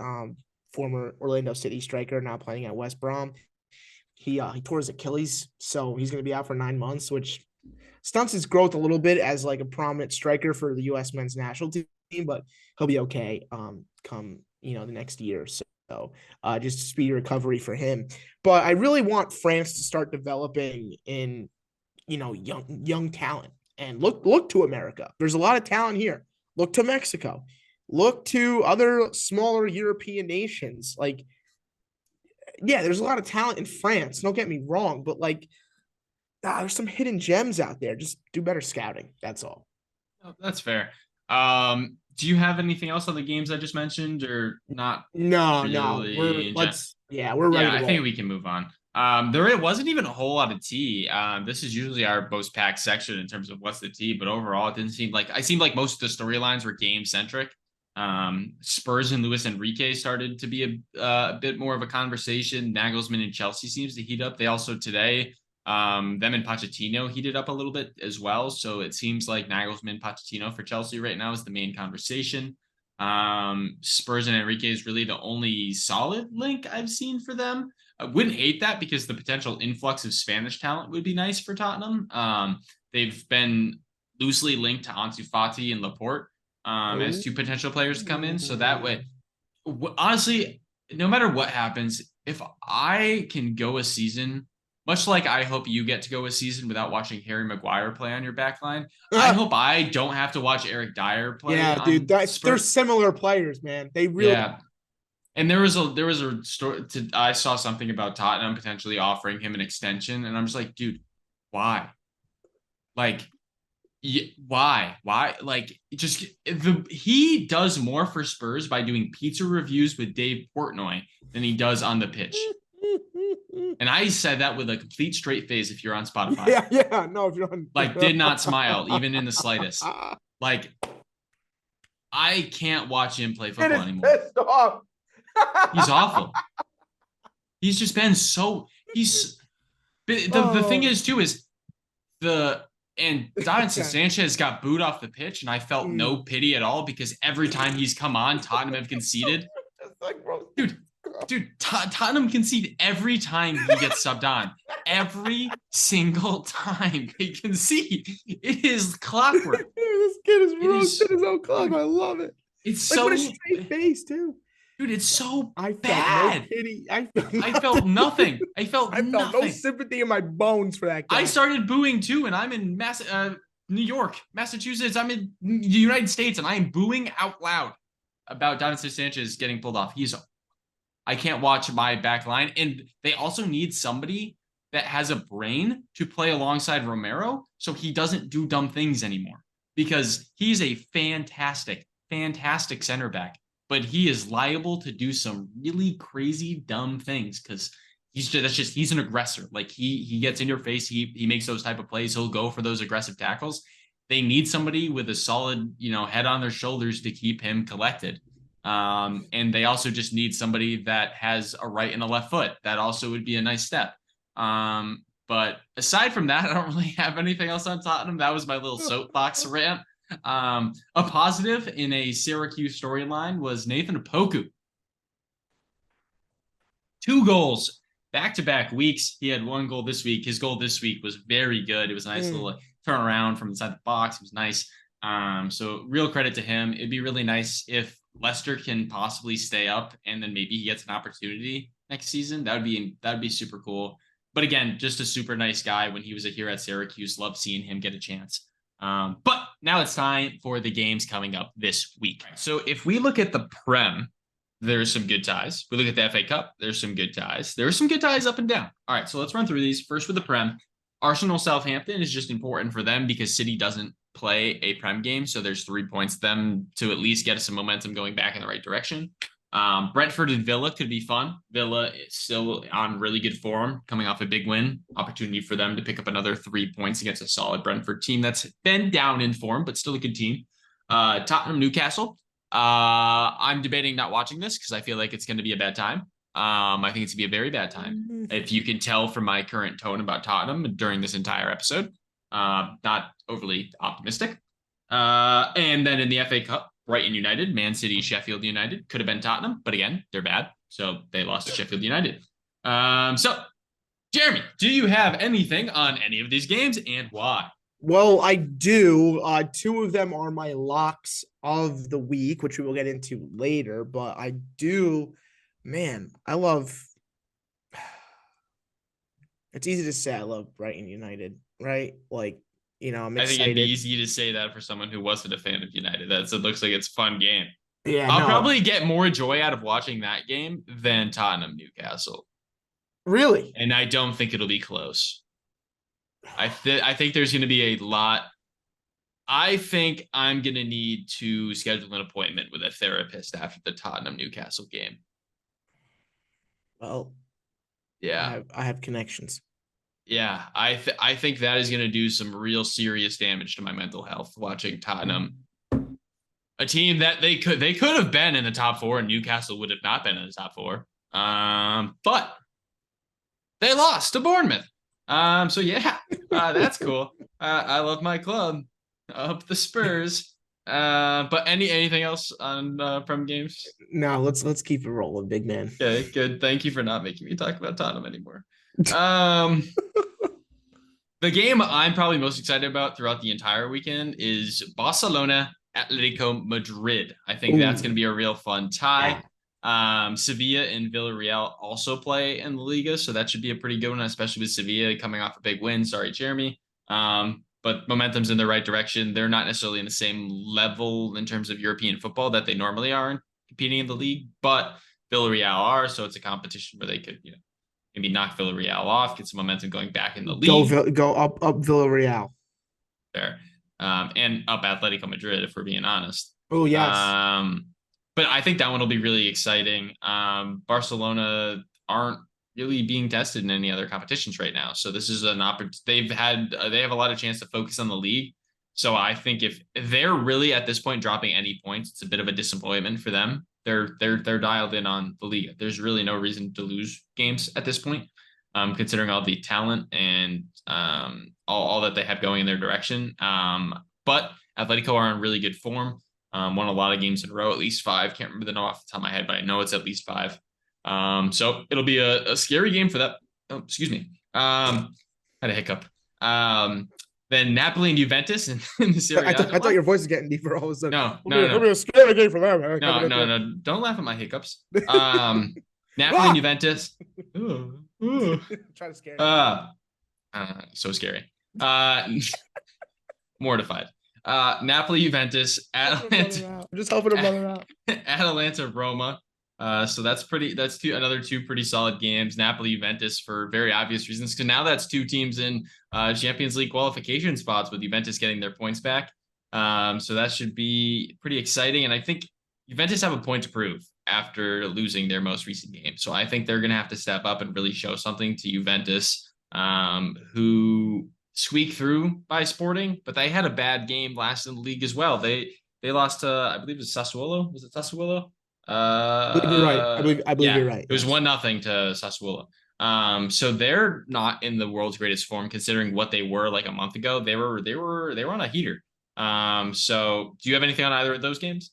former Orlando City striker, now playing at West Brom. He tore his Achilles, so he's going to be out for 9 months, which stunts his growth a little bit as like a prominent striker for the U.S. men's national team. But he'll be okay. Come the next year. So just a speedy recovery for him. But I really want France to start developing in young talent and look to America. There's a lot of talent here. Look to Mexico. Look to other smaller European nations. Like, yeah, there's a lot of talent in France. Don't get me wrong, but like, there's some hidden gems out there. Just do better scouting. That's all. Oh, that's fair. Do you have anything else on the games I just mentioned, or not? No. We're ready. Yeah, I think we can move on. There wasn't even a whole lot of tea. This is usually our most packed section in terms of what's the tea, but overall it didn't seem like most of the storylines were game centric. Spurs and Luis Enrique started to be a bit more of a conversation. Nagelsmann and Chelsea seems to heat up. They also today Them and Pochettino heated up a little bit as well. So it seems like Nagelsmann, Pochettino for Chelsea right now is the main conversation. Spurs and Enrique is really the only solid link I've seen for them. I wouldn't hate that because the potential influx of Spanish talent would be nice for Tottenham. They've been loosely linked to Ansu Fati and Laporte as two potential players to come in. So that way, honestly, no matter what happens, if I can go a season, much like I hope you get to go a season without watching Harry Maguire play on your back line, I hope I don't have to watch Eric Dyer play. Yeah, dude, they're similar players, man. They really. Yeah. And there was a story. I saw something about Tottenham potentially offering him an extension, and I'm just like, dude, why? Like, why? Like, just he does more for Spurs by doing pizza reviews with Dave Portnoy than he does on the pitch. And I said that with a complete straight face. If you're on Spotify, yeah, no, if you're on, like, did not smile even in the slightest. Like, I can't watch him play football anymore. Pissed off. He's awful. He's just been so. The thing is too is Davinson Sanchez got booed off the pitch, and I felt no pity at all because every time he's come on, Tottenham have conceded. Dude, Tottenham concede every time he gets subbed on. Every single time they concede. It is clockwork. This kid is roasting his own club. I love it. It's like, so what a straight face too. Dude, it's so bad. No pity. I felt nothing. I felt no sympathy in my bones for that guy. I started booing too, and I'm in New York, Massachusetts. I'm in the United States, and I am booing out loud about Davinson Sanchez getting pulled off. I can't watch my back line. And they also need somebody that has a brain to play alongside Romero so he doesn't do dumb things anymore. Because he's a fantastic center back. But he is liable to do some really crazy, dumb things because he's an aggressor. Like, he gets in your face. He makes those type of plays. He'll go for those aggressive tackles. They need somebody with a solid, head on their shoulders to keep him collected. And they also just need somebody that has a right and a left foot. That also would be a nice step. But aside from that, I don't really have anything else on Tottenham. That was my little soapbox rant. A positive in a Syracuse storyline was Nathan Poku. 2 goals back-to-back weeks. He had 1 goal this week. His goal this week was very good. It was a nice little turnaround from inside the box. It was nice. So real credit to him. It'd be really nice if Leicester can possibly stay up and then maybe he gets an opportunity next season. That'd be super cool. But again, just a super nice guy when he was here at Syracuse. Loved seeing him get a chance. But now it's time for the games coming up this week. So if we look at the Prem, there's some good ties. We look at the FA Cup, there's some good ties. There's some good ties up and down. All right, so let's run through these. First with the Prem, Arsenal-Southampton is just important for them because City doesn't play a Prem game, so there's 3 points them to at least get some momentum going back in the right direction. Brentford and Villa could be fun. Villa is still on really good form, coming off a big win. Opportunity for them to pick up another 3 points against a solid Brentford team that's been down in form, but still a good team. Tottenham, Newcastle. I'm debating not watching this because I feel like it's going to be a bad time. I think it's going to be a very bad time. If you can tell from my current tone about Tottenham during this entire episode, not overly optimistic. And then in the FA Cup, Brighton United, Man City, Sheffield United. Could have been Tottenham, but again, they're bad. So they lost to Sheffield United. So, Jeremy, do you have anything on any of these games and why? Well, I do. 2 of them are my locks of the week, which we will get into later. But I do, man, I love. It's easy to say I love Brighton United, right? Like, I'm excited. I think it'd be easy to say that for someone who wasn't a fan of United. It looks like it's a fun game. Yeah, I'll probably get more joy out of watching that game than Tottenham Newcastle. Really? And I don't think it'll be close. I think there's going to be a lot. I think I'm going to need to schedule an appointment with a therapist after the Tottenham Newcastle game. Well, yeah, I have connections. Yeah, I think that is going to do some real serious damage to my mental health watching Tottenham, a team that they could have been in the top 4 and Newcastle would have not been in the top 4. But they lost to Bournemouth. So yeah, that's cool. I love my club. Up the Spurs. But anything else on from games? No, let's keep it rolling, big man. Okay, good. Thank you for not making me talk about Tottenham anymore. Um, the game I'm probably most excited about throughout the entire weekend is Barcelona Atletico Madrid. I think that's going to Ooh, be a real fun tie. yeah. Sevilla and Villarreal also play in the Liga, so that should be a pretty good one, especially with Sevilla coming off a big win. Sorry, Jeremy. But momentum's in the right direction. They're not necessarily in the same level in terms of European football that they normally are in competing in the league, but Villarreal are, so it's a competition where they could, maybe knock Villarreal off, get some momentum going back in the league. Go up Villarreal. There. And up Atletico Madrid, if we're being honest. Oh yes. Um, but I think that one will be really exciting. Barcelona aren't really being tested in any other competitions right now, so this is an opportunity. They have a lot of chance to focus on the league. So I think if they're really at this point dropping any points, it's a bit of a disappointment for them. They're dialed in on the league. There's really no reason to lose games at this point, considering all the talent and all that they have going in their direction. But Atletico are in really good form. Won a lot of games in a row, at least 5. Can't remember the number off the top of my head, but I know it's at least 5. So it'll be a scary game for that. Oh, excuse me. Had a hiccup. Then Napoli and Juventus in the Serie A. I thought your voice was getting deeper all of a sudden. No. It'll be a scary game for them. No. Don't laugh at my hiccups. Napoli and Juventus. Try to scare me. So scary. Mortified. Napoli, Juventus, Atalanta. I'm just helping a brother out. Atalanta, Roma. So that's another two pretty solid games. Napoli, Juventus for very obvious reasons. Because now that's 2 teams in Champions League qualification spots with Juventus getting their points back. So that should be pretty exciting. And I think Juventus have a point to prove after losing their most recent game. So I think they're going to have to step up and really show something to Juventus, who squeaked through by Sporting, but they had a bad game last in the league as well. They lost to, I believe it was Sassuolo. Was it Sassuolo? I believe you're right. I believe you're right. It was 1-0 to Sassuolo. So they're not in the world's greatest form considering what they were like a month ago. They were on a heater. So do you have anything on either of those games?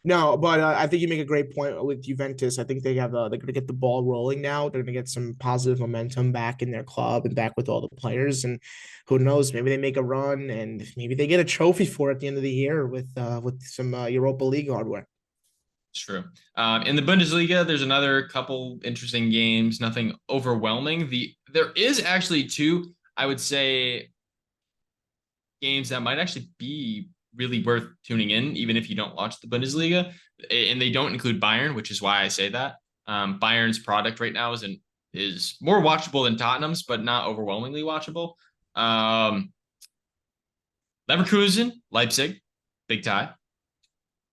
No, but I think you make a great point with Juventus. I think they're going to get the ball rolling now. They're going to get some positive momentum back in their club and back with all the players. And who knows, maybe they make a run and maybe they get a trophy for it at the end of the year with some Europa League hardware. It's true. In the Bundesliga, there's another couple interesting games. Nothing overwhelming. There is actually 2, I would say, games that might actually be really worth tuning in, even if you don't watch the Bundesliga. And they don't include Bayern, which is why I say that. Bayern's product right now is more watchable than Tottenham's, but not overwhelmingly watchable. Leverkusen, Leipzig, big tie.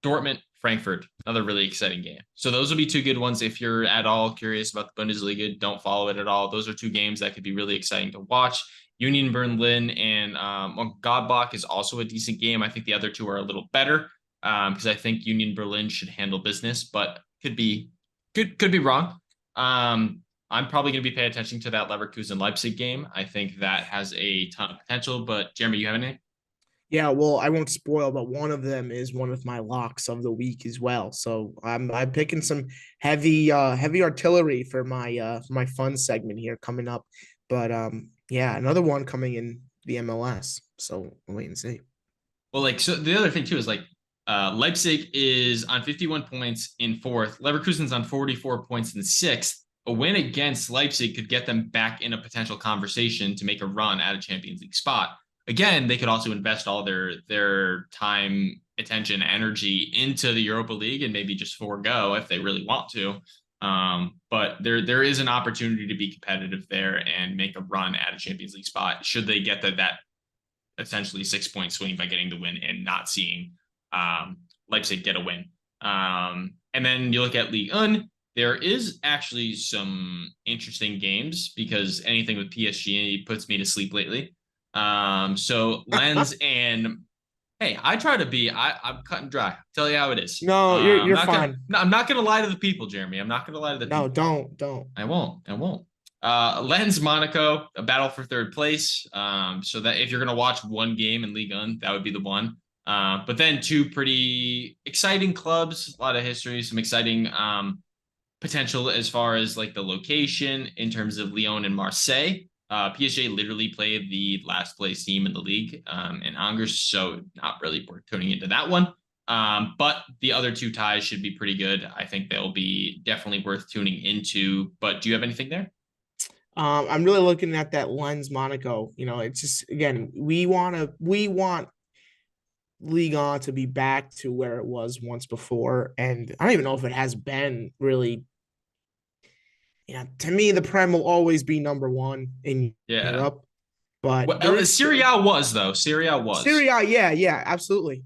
Dortmund, Frankfurt, another really exciting game. So those will be 2 good ones. If you're at all curious about the Bundesliga, don't follow it at all. Those are 2 games that could be really exciting to watch. Union Berlin and Gladbach is also a decent game. I think the other 2 are a little better because I think Union Berlin should handle business, but could be wrong. I'm probably going to be paying attention to that Leverkusen Leipzig game. I think that has a ton of potential. But Jeremy, you have any? Yeah, well, I won't spoil, but one of them is one of my locks of the week as well. So I'm picking some heavy artillery for my fun segment here coming up. But yeah, another one coming in the MLS. So we'll wait and see. Well, so the other thing too is Leipzig is on 51 points in 4th. Leverkusen's on 44 points in 6th. A win against Leipzig could get them back in a potential conversation to make a run at a Champions League spot. Again, they could also invest all their time, attention, energy into the Europa League and maybe just forego if they really want to. But there is an opportunity to be competitive there and make a run at a Champions League spot should they get that essentially 6-point swing by getting the win and not seeing Leipzig get a win. And then you look at Ligue 1, there is actually some interesting games because anything with PSG puts me to sleep lately. So Lens and hey, I try to be. I'm cut and dry. Tell you how it is. No, you're fine. I'm not gonna lie to the people, Jeremy. I'm not gonna lie to the people. No, don't. I won't. Lens Monaco, a battle for third place. So that if you're gonna watch one game in Ligue 1, that would be the one. But then two pretty exciting clubs, a lot of history, some exciting potential as far as like the location in terms of Lyon and Marseille. PSG literally played the last place team in the league in Angers, so not really worth tuning into that one. But the other two ties should be pretty good. I think they'll be definitely worth tuning into. But do you have anything there? I'm really looking at that Lens Monaco. It's just, again, we want Ligue 1 to be back to where it was once before, and I don't even know if it has been really. To me, the Prem will always be number one in Yeah. Europe, but Well, Serie A was though. Serie A was. Serie A, yeah, absolutely.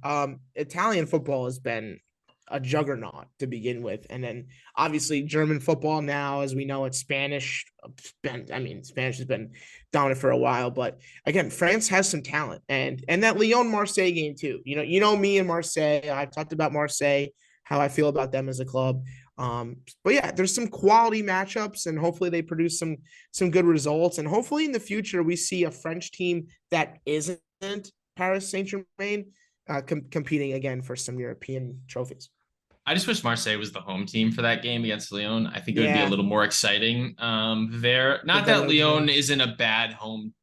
Italian football has been a juggernaut to begin with, and then obviously German football now, as we know, it's Spanish. Spanish has been dominant for a while, but again, France has some talent, and that Lyon Marseille game too. Me and Marseille. I've talked about Marseille, how I feel about them as a club. But yeah, there's some quality matchups, and hopefully they produce some good results, and hopefully in the future we see a French team that isn't Paris Saint-Germain competing again for some European trophies. I just wish Marseille was the home team for that game against Lyon. I think it would be a Yeah, little more exciting there. the Not that Lyon Velodrome. isn't a bad home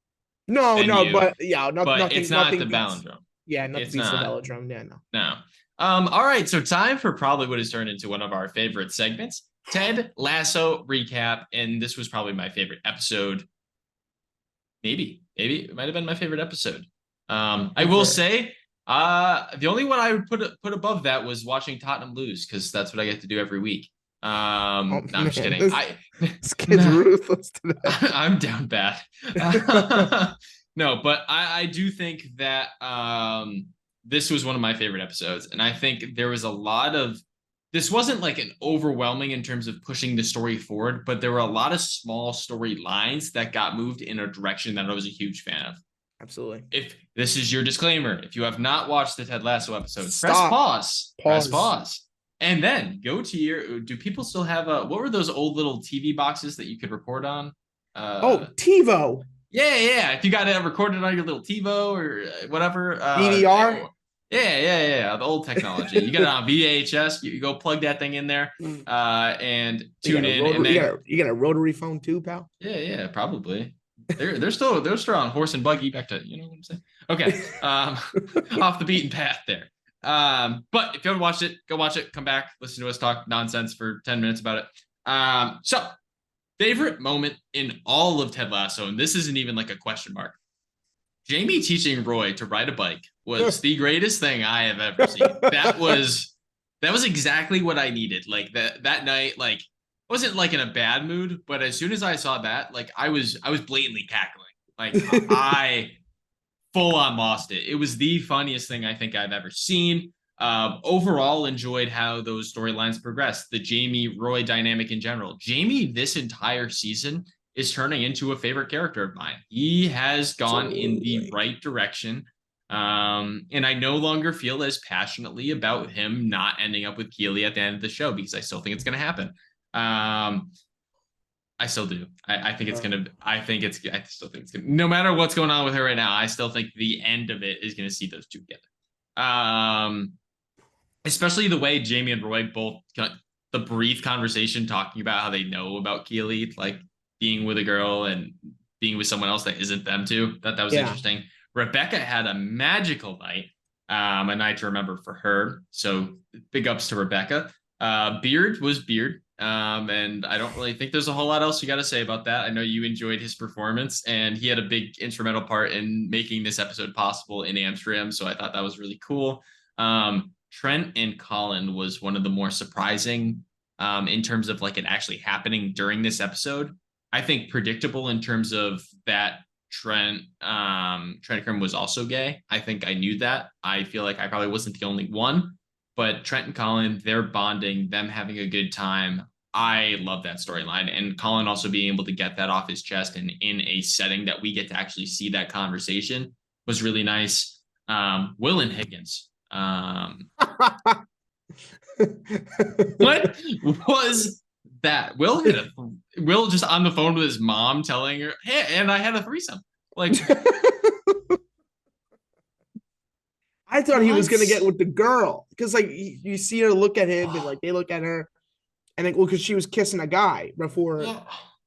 No, venue, but yeah, but it's not the beats. Velodrome. Yeah, nothing It's beats the not. Velodrome. Yeah, no. No. All right, so time for probably what has turned into one of our favorite segments, Ted Lasso recap, and this was probably my favorite episode. Maybe it might have been my favorite episode. I will say, the only one I would put above that was watching Tottenham lose because that's what I get to do every week. Oh, No, I'm just kidding. This kid's ruthless today. I'm down bad. No, but I do think that this was one of my favorite episodes, and I think there was a lot of. This wasn't like an overwhelming in terms of pushing the story forward, but there were a lot of small storylines that got moved in a direction that I was a huge fan of. Absolutely. If this is your disclaimer, if you have not watched the Ted Lasso episode, Stop. press pause. Press pause. And then go to your. Do people still have what were those old little TV boxes that you could record on? TiVo. Yeah. If you got it recorded on your little TiVo or whatever. DVR. Yeah. The old technology. You get it on VHS. You go plug that thing in there and tune in. And then, you got a rotary phone too, pal? Yeah, probably. They're still on horse and buggy. Back to what I'm saying. Okay, off the beaten path there. But if you haven't watched it, go watch it. Come back, listen to us talk nonsense for 10 minutes about it. So favorite moment in all of Ted Lasso, and this isn't even like a question mark. Jamie teaching Roy to ride a bike was the greatest thing I have ever seen. That was exactly what I needed. Like that night, like wasn't like in a bad mood, but as soon as I saw that, like I was blatantly cackling. Like I full on lost it. It was the funniest thing I think I've ever seen. Overall, enjoyed how those storylines progressed. The Jamie Roy dynamic in general. Jamie this entire season is turning into a favorite character of mine. He has gone in the right direction. And I no longer feel as passionately about him not ending up with Keely at the end of the show because I still think it's going to happen. I still do. I think it's going to, I still think it's going to, no matter what's going on with her right now, I still think the end of it is going to see those two together. Especially the way Jamie and Roy both, the brief conversation talking about how they know about Keely, like, being with a girl and being with someone else that isn't them too. That was interesting. Rebecca had a magical night, a night to remember for her. So big ups to Rebecca. Beard was Beard. And I don't really think there's a whole lot else you got to say about that. I know you enjoyed his performance and he had a big instrumental part in making this episode possible in Amsterdam. So I thought that was really cool. Trent and Colin was one of the more surprising in terms of like it actually happening during this episode. I think predictable in terms of that Trent Krim was also gay. I think I knew that. I feel like I probably wasn't the only one, but Trent and Colin, they're bonding, them having a good time. I love that storyline. And Colin also being able to get that off his chest and in a setting that we get to actually see that conversation was really nice. Will and Higgins. What was that? Will hit Will just on the phone with his mom telling her, hey, and I had a threesome. Like, I thought he was gonna get with the girl because like you see her look at him and like they look at her, and like well because she was kissing a guy before, yeah.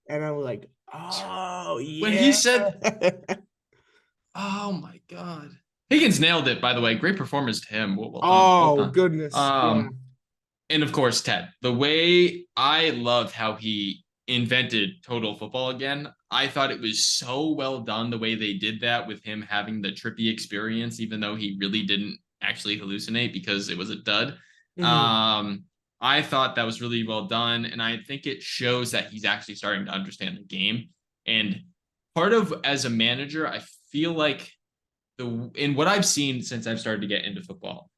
and I was like, oh When he yeah. said, oh my God. Higgins nailed it, by the way. Great performance to him. Well done. Well Oh done. goodness, yeah. And of course, Ted. The way I loved how he invented total football again. I thought it was so well done the way they did that with him having the trippy experience, even though he really didn't actually hallucinate because it was a dud. Um, I thought that was really well done, and I think it shows that he's actually starting to understand the game. And part of as a manager, I feel like in what I've seen since I've started to get into football,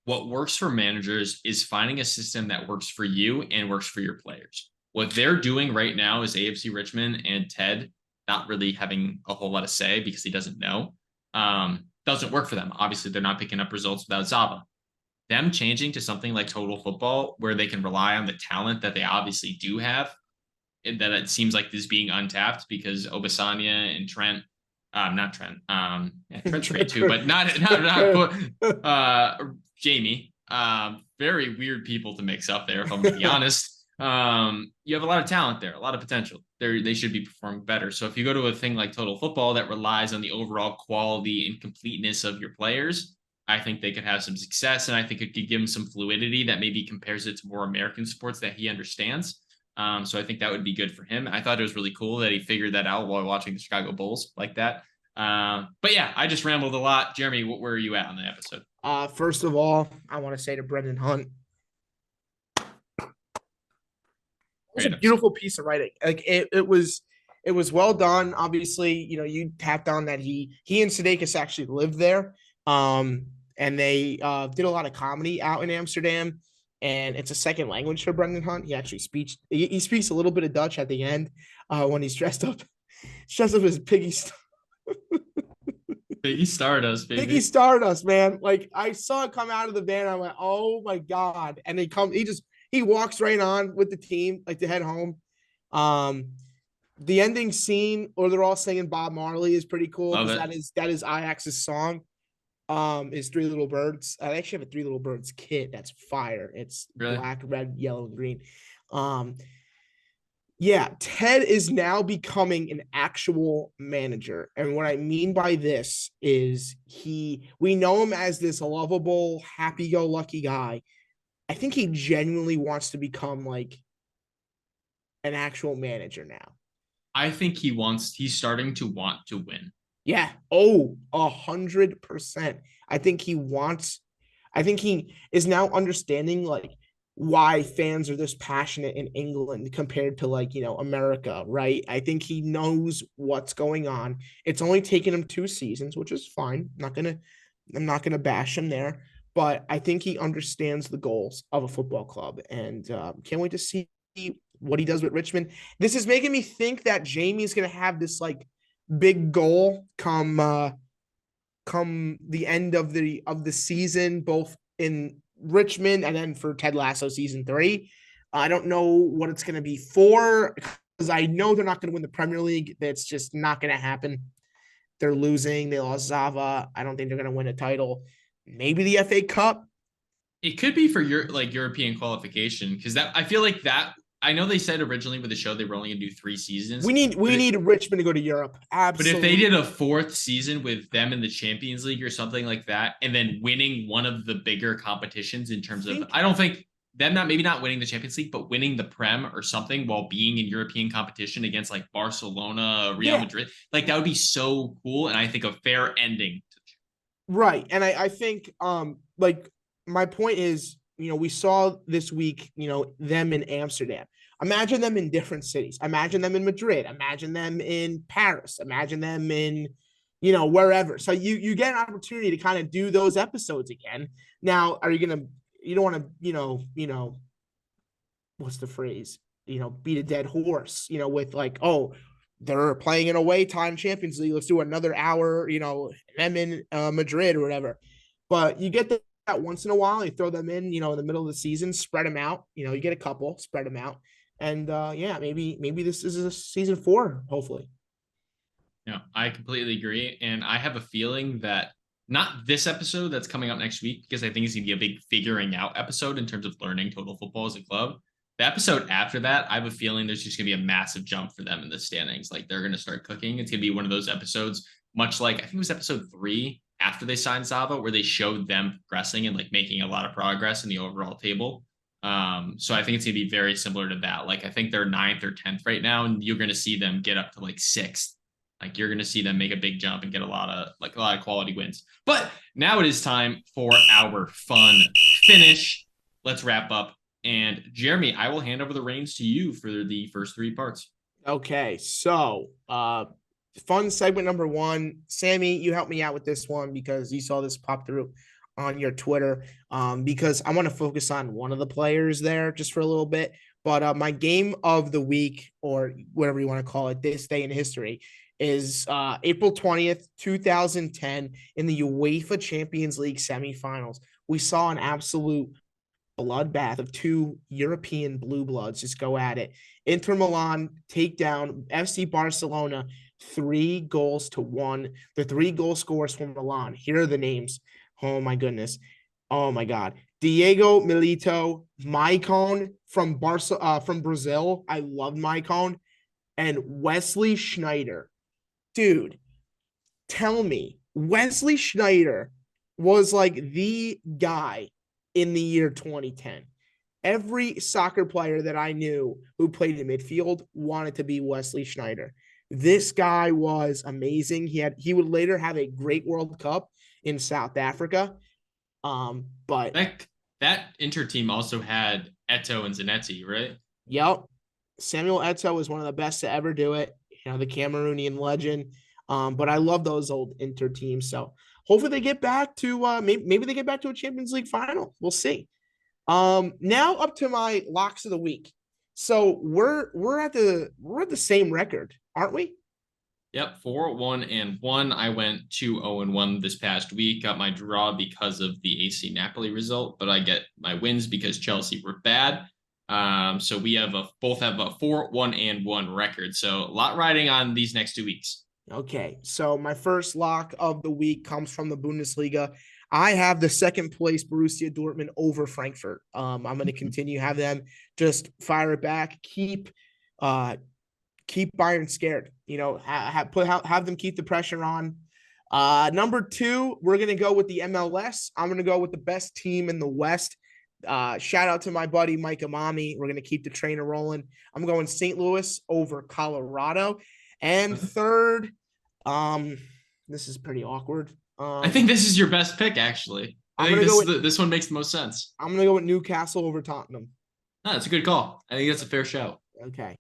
what works for managers is finding a system that works for you and works for your players. What they're doing right now is AFC Richmond and Ted not really having a whole lot of say because he doesn't know. Doesn't work for them. Obviously, they're not picking up results without Zava. Them changing to something like total football where they can rely on the talent that they obviously do have, that it seems like is being untapped because Obasanya and Trent, not Trent, yeah, Trent's great too, but not Jamie. Very weird people to mix up there, if I'm going to be honest. You have a lot of talent there, a lot of potential. They should be performing better. So if you go to a thing like total football that relies on the overall quality and completeness of your players, I think they could have some success, and I think it could give him some fluidity that maybe compares it to more American sports that he understands. So I think that would be good for him. I thought it was really cool that he figured that out while watching the Chicago Bulls like that. But yeah, I just rambled a lot. Jeremy, where are you at on the episode? First of all, I want to say to Brendan Hunt, it was a beautiful piece of writing. Like it was well done. Obviously, you tapped on that he and Sudeikis actually lived there. And they did a lot of comedy out in Amsterdam, and it's a second language for Brendan Hunt. He actually speaks a little bit of Dutch at the end when he's dressed up as Piggy. Piggy Stardust, baby. Piggy Stardust, man. Like I saw it come out of the van, I went, "Oh my God!" And he walks right on with the team, like to head home. The ending scene, or they're all singing Bob Marley, is pretty cool because that is Ajax's song. Is Three Little Birds. I actually have a Three Little Birds kit that's fire. It's really? Black, red, yellow, and green. Yeah, Ted is now becoming an actual manager. And what I mean by this is we know him as this lovable, happy-go-lucky guy. I think he genuinely wants to become like an actual manager now. I think he's starting to want to win. Yeah. Oh, 100%. I think he is now understanding like why fans are this passionate in England compared to like, America, right? I think he knows what's going on. It's only taken him 2 seasons, which is fine. I'm not gonna bash him there, but I think he understands the goals of a football club, and can't wait to see what he does with Richmond. This is making me think that Jamie's gonna have this like big goal come the end of the season, both in Richmond and then for Ted Lasso season 3. I don't know what it's going to be for because I know they're not going to win the Premier League. That's just not going to happen. They're losing. They lost Zava. I don't think they're going to win a title. Maybe the FA Cup. It could be for your like European qualification because that I feel like that. I know they said originally with the show they were only going to do 3 seasons. We need Richmond to go to Europe. Absolutely. But if they did a 4th season with them in the Champions League or something like that, and then winning one of the bigger competitions in terms of, I don't think them maybe not winning the Champions League, but winning the Prem or something while being in European competition against like Barcelona, Real Madrid, like that would be so cool. And I think a fair ending. Right. And I think like my point is, we saw this week, them in Amsterdam. Imagine them in different cities. Imagine them in Madrid. Imagine them in Paris. Imagine them in, wherever. So you get an opportunity to kind of do those episodes again. Now, you don't want to, what's the phrase? Beat a dead horse, with like, oh, they're playing in away time Champions League. Let's do another hour, them in Madrid or whatever. But you get that once in a while, you throw them in, in the middle of the season, spread them out. You get a couple, spread them out. And yeah, maybe this is a season 4, hopefully. No, I completely agree. And I have a feeling that not this episode that's coming up next week, because I think it's going to be a big figuring out episode in terms of learning total football as a club. The episode after that, I have a feeling there's just going to be a massive jump for them in the standings. Like they're going to start cooking. It's going to be one of those episodes, much like I think it was episode 3 after they signed Sava, where they showed them progressing and like making a lot of progress in the overall table. So I think it's going to be very similar to that. Like I think they're 9th or 10th right now, and you're going to see them get up to like 6th. Like you're going to see them make a big jump and get a lot of quality wins. But now it is time for our fun finish. Let's wrap up. And Jeremy, I will hand over the reins to you for the first 3 parts. Okay, so fun segment number 1. Sammy, you helped me out with this one because you saw this pop through on your Twitter. Because I want to focus on one of the players there just for a little bit. But my game of the week, or whatever you want to call it, this day in history, is April 20th, 2010, in the UEFA Champions League semifinals. We saw an absolute bloodbath of 2 European blue bloods just go at it. Inter Milan take down FC Barcelona 3-1. The 3 goal scorers from Milan. Here are the names. Oh my goodness. Oh my God. Diego Milito, Maicon from Brazil. I love Maicon. And Wesley Schneider. Dude, tell me, Wesley Schneider was like the guy in the year 2010. Every soccer player that I knew who played in midfield wanted to be Wesley Schneider. This guy was amazing. He would later have a great World Cup in South Africa. But that Inter team also had Eto'o and Zanetti, right? Yep. Samuel Eto'o was one of the best to ever do it. The Cameroonian legend. But I love those old Inter teams. So hopefully they get back to maybe they get back to a Champions League final. We'll see. Now up to my locks of the week. So we're at the same record, aren't we? Yep, 4-1-1. I went 2-0-1 this past week. Got my draw because of the AC Napoli result, but I get my wins because Chelsea were bad. So we both have a 4-1-1 record. So a lot riding on these next 2 weeks. Okay, so my first lock of the week comes from the Bundesliga. I have the second place Borussia Dortmund over Frankfurt. I'm going to continue have them just fire it back, keep Bayern scared. Have them keep the pressure on. Number 2, we're going to go with the MLS. I'm going to go with the best team in the West. Shout out to my buddy Mike Amami. We're going to keep the trainer rolling. I'm going St. Louis over Colorado. And third, this is pretty awkward. I think this is your best pick, actually. I think this one makes the most sense. I'm going to go with Newcastle over Tottenham. No, that's a good call. I think that's a fair shout. Okay.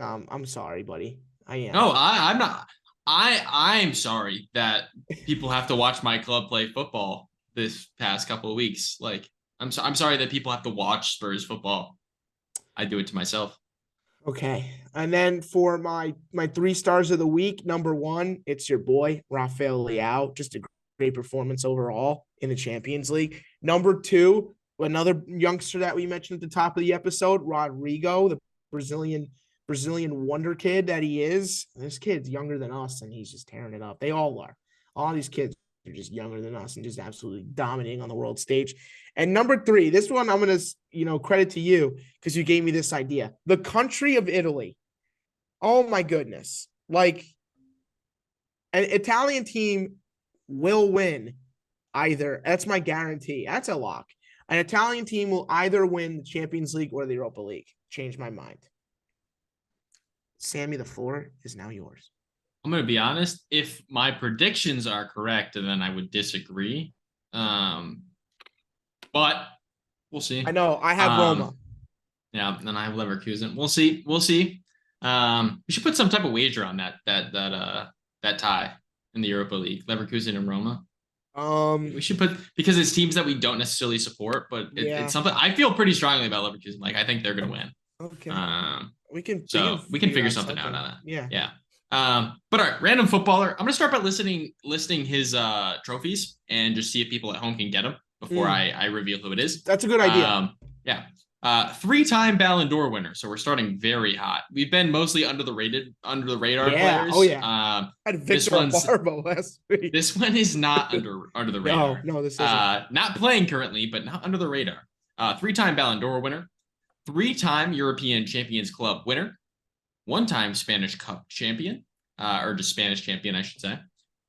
I'm sorry, buddy. I am. No, I'm not. I'm sorry that people have to watch my club play football this past couple of weeks. Like, I'm sorry that people have to watch Spurs football. I do it to myself. Okay. And then for my 3 stars of the week, number 1, it's your boy, Rafael Leao. Just a great performance overall in the Champions League. Number 2, another youngster that we mentioned at the top of the episode, Rodrigo, the Brazilian wonder kid that he is. This kid's younger than us, and he's just tearing it up. They all are. All these kids are just younger than us and just absolutely dominating on the world stage. And number 3, this one I'm going to, credit to you because you gave me this idea. The country of Italy. Oh, my goodness. Like, an Italian team will win either. That's my guarantee. That's a lock. An Italian team will either win the Champions League or the Europa League. Change my mind. Sammy, the floor is now yours. I'm going to be honest. If my predictions are correct, then I would disagree. But we'll see. I know. I have Roma. Yeah, and I have Leverkusen. We'll see. We should put some type of wager on that tie in the Europa League, Leverkusen and Roma. We should put, because it's teams that we don't necessarily support, but it's something I feel pretty strongly about Leverkusen. Like, I think they're going to win. Okay. We can figure something out on that. Yeah. Yeah. But all right, random footballer. I'm gonna start by listing his trophies and just see if people at home can get them before I reveal who it is. That's a good idea. Yeah. 3-time Ballon d'Or winner. So we're starting very hot. We've been mostly under the radar players. Oh yeah. I had Victor Barbo last week. This one is not under the radar. No, this isn't. Not playing currently, but not under the radar. 3-time Ballon d'Or winner, 3-time European Champions Club winner, 1-time Spanish Cup champion, or just Spanish champion, I should say.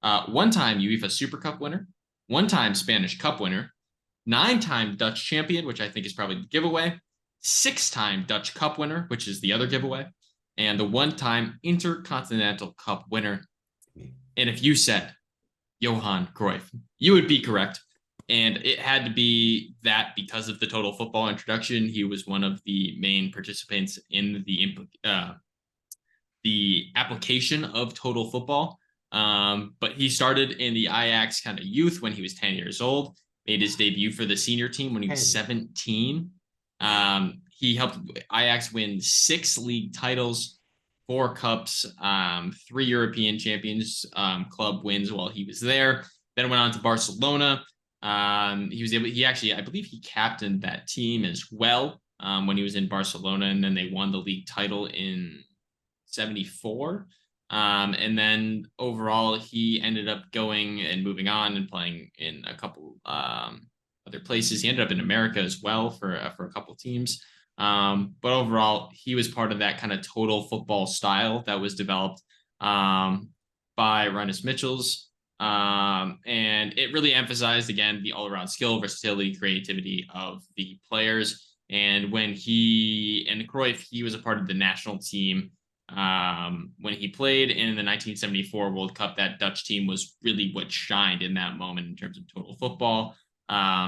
1-time UEFA Super Cup winner, 1-time Spanish Cup winner, 9-time Dutch champion, which I think is probably the giveaway, 6-time Dutch Cup winner, which is the other giveaway, and the 1-time Intercontinental Cup winner. And if you said Johan Cruyff, you would be correct. And it had to be that because of the Total Football introduction. He was one of the main participants in the application of Total Football. But he started in the Ajax kind of youth when he was 10 years old, made his debut for the senior team when he was 17. He helped Ajax win 6 league titles, 4 cups, 3 European Champions Club wins while he was there. Then went on to Barcelona. I believe he captained that team as well when he was in Barcelona, and then they won the league title in 74. And then overall, he ended up going and moving on and playing in a couple other places. He ended up in America as well for a couple teams. But overall, he was part of that kind of total football style that was developed by Rinus Michels. And it really emphasized, again, the all-around skill, versatility, creativity of the players. And when Cruyff, he was a part of the national team when he played in the 1974 World Cup. That Dutch team was really what shined in that moment in terms of total football.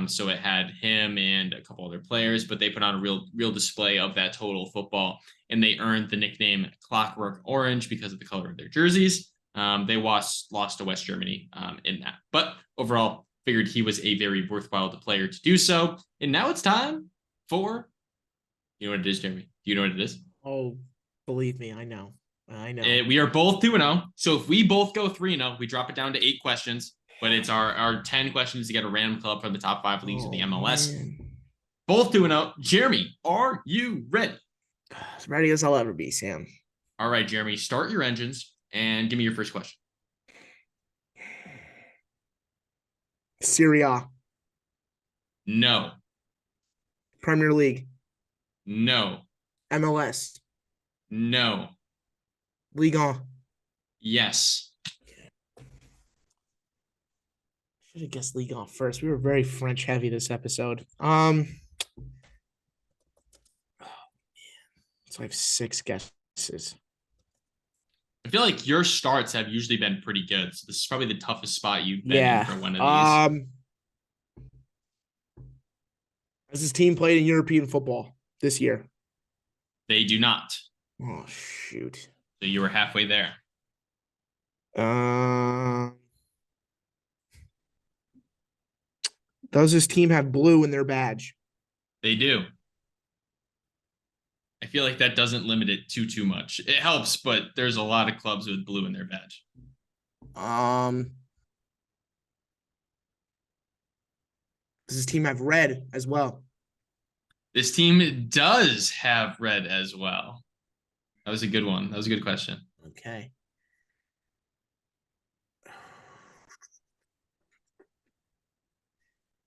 So it had him and a couple other players, but they put on a real display of that total football, and they earned the nickname Clockwork Orange because of the color of their jerseys. They lost to West Germany in that. But overall, figured he was a very worthwhile player to do so. And now it's time for, you know what it is, Jeremy? Do you know what it is? Oh, believe me, I know. We are both 2-0. So if we both go 3-0, we drop it down to 8 questions. But it's our 10 questions to get a random club from the top 5 leagues of the MLS. Man. Both 2-0. Jeremy, are you ready? As ready as I'll ever be, Sam. All right, Jeremy, start your engines and give me your first question. Serie A. No. Premier League. No. MLS. No. Ligue 1. Yes. Should have guessed Ligue 1 first. We were very French heavy this episode. So I have 6 guesses. I feel like your starts have usually been pretty good. So this is probably the toughest spot you've been in for one of these. Has this team played in European football this year? They do not. Oh, shoot. So you were halfway there. Does this team have blue in their badge? They do. I feel like that doesn't limit it too much. It helps, but there's a lot of clubs with blue in their badge. Does this team have red as well? This team does have red as well. That was a good one. That was a good question. Okay.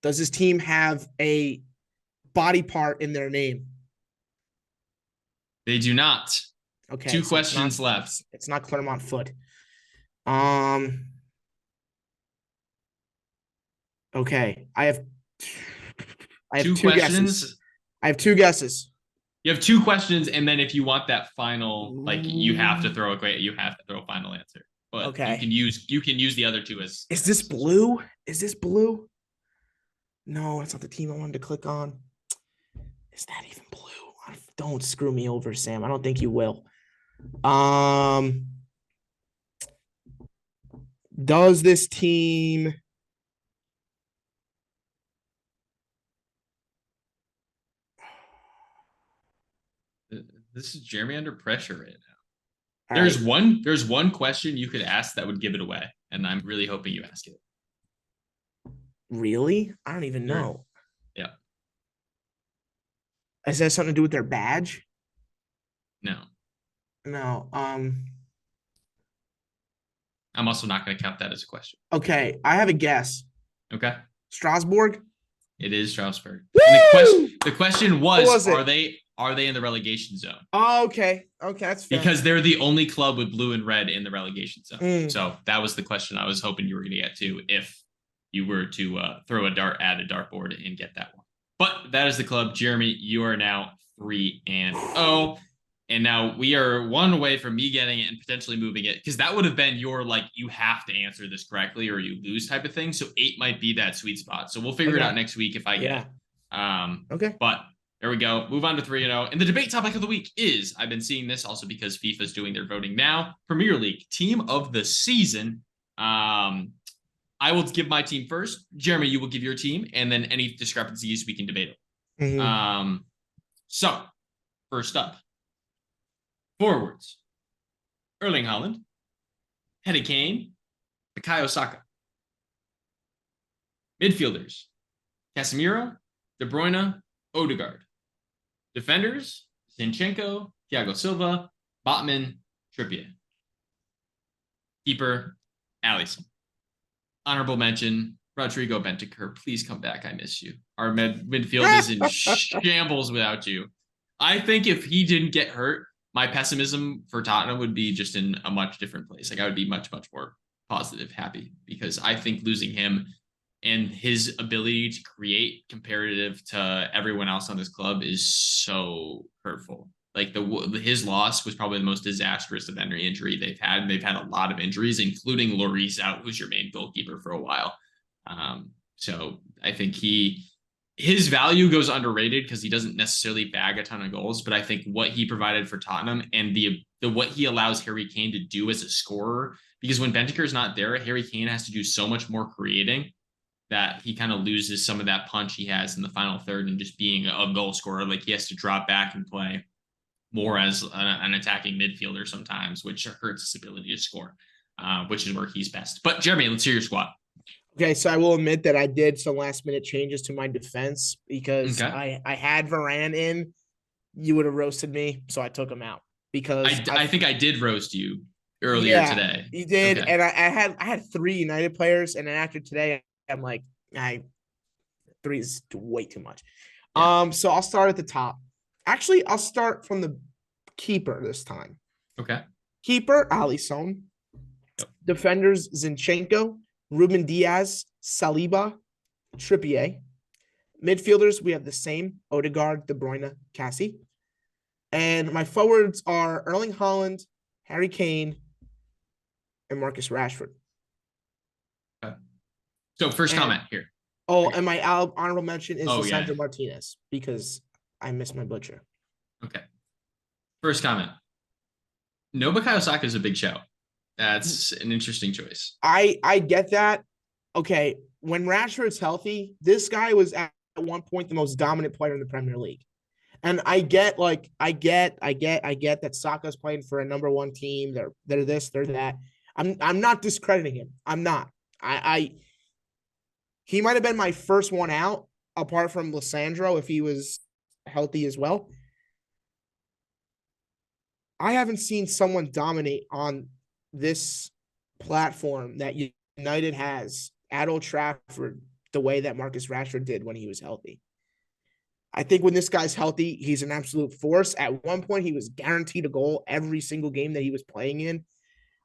Does this team have a body part in their name? They do not. Okay. 2 questions left. It's not Clermont Foot. Okay. I have 2 questions. Guesses. I have 2 guesses. You have 2 questions, and then if you want that final, like you have to throw a final answer. But okay. You can use the other 2 as. Is this blue? Is this blue? No, that's not the team I wanted to click on. Is that even blue? Don't screw me over, Sam. I don't think you will. Does this team This is Jeremy under pressure right now. There's one question you could ask that would give it away, and I'm really hoping you ask it. Really? I don't even know. Yeah. Is that something to do with their badge? No. No. I'm also not going to count that as a question. Okay, I have a guess. Okay. Strasbourg. It is Strasbourg. Woo! And the question was it? are they in the relegation zone? Oh, okay. Okay, that's fair. Because they're the only club with blue and red in the relegation zone. So that was the question I was hoping you were going to get to if you were to throw a dart at a dartboard and get that one. But that is the club. Jeremy, you are now 3-0. And now we are one away from me getting it and potentially moving it, because that would have been your, like, you have to answer this correctly or you lose type of thing. So 8 might be that sweet spot. So we'll figure it out next week if I get it. Okay. But there we go. Move on to 3-0. And the debate topic of the week is, I've been seeing this also because FIFA's doing their voting now, Premier League Team of the Season. I will give my team first. Jeremy, you will give your team, and then any discrepancies we can debate it. So, first up. Forwards, Erling Haaland, Harry Kane, Bukayo Saka. Midfielders, Casemiro, De Bruyne, Odegaard. Defenders, Zinchenko, Thiago Silva, Botman, Trippier. Keeper, Alisson. Honorable mention, Rodrigo Bentancur. Please come back. I miss you. Our midfield is in shambles without you. I think if he didn't get hurt, my pessimism for Tottenham would be just in a much different place. Like, I would be much, much more positive, happy, because I think losing him and his ability to create comparative to everyone else on this club is so hurtful. Like, his loss was probably the most disastrous of any injury they've had. They've had a lot of injuries, including Lloris out, who's your main goalkeeper for a while. So I think his value goes underrated because he doesn't necessarily bag a ton of goals, but I think what he provided for Tottenham and the what he allows Harry Kane to do as a scorer, because when Bentancur is not there, Harry Kane has to do so much more creating that he kind of loses some of that punch he has in the final third and just being a goal scorer. Like, he has to drop back and play more as an attacking midfielder sometimes, which hurts his ability to score, which is where he's best. But Jeremy, let's hear your squad. Okay, so I will admit that I did some last minute changes to my defense because I had Varane in. You would have roasted me, so I took him out because I think I did roast you earlier today. You did, and I had 3 United players, and then after today, I'm like, 3 is way too much. So I'll start at the top. Actually, I'll start from the keeper this time. Okay. Keeper, Alisson. Yep. Defenders, Zinchenko, Ruben Diaz, Saliba, Trippier. Midfielders, we have the same, Odegaard, De Bruyne, Cassie. And my forwards are Erling Haaland, Harry Kane, and Marcus Rashford. Okay. So first comment here. Oh, and my honorable mention is Lisandro Martinez, because I miss my butcher. Okay. First comment. No, Bukayo Saka is a big shout. That's an interesting choice. I get that. Okay, when Rashford's healthy, this guy was at one point the most dominant player in the Premier League. And I get that Saka's playing for a number 1 team. They're this, they're that. I'm not discrediting him. I'm not. He might have been my first one out, apart from Lisandro, if he was healthy as well. I haven't seen someone dominate on this platform that United has at Old Trafford the way that Marcus Rashford did when he was healthy. I think when this guy's healthy, he's an absolute force. At one point, he was guaranteed a goal every single game that he was playing in.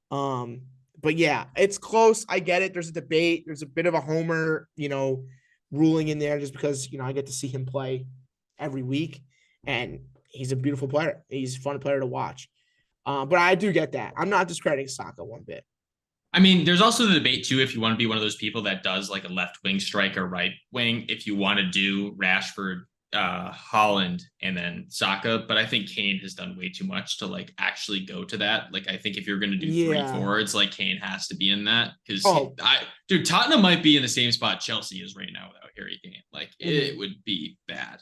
But yeah, it's close. I get it. There's a debate. There's a bit of a homer, ruling in there just because, I get to see him play every week. And he's a beautiful player. He's a fun player to watch. But I do get that. I'm not discrediting Saka one bit. I mean, there's also the debate too, if you want to be one of those people that does like a left wing striker, right wing, if you want to do Rashford, Haaland, and then Saka. But I think Kane has done way too much to like actually go to that. Like, I think if you're going to do 3 forwards, like Kane has to be in that, because Tottenham might be in the same spot Chelsea is right now without Harry Kane. Like, it would be bad.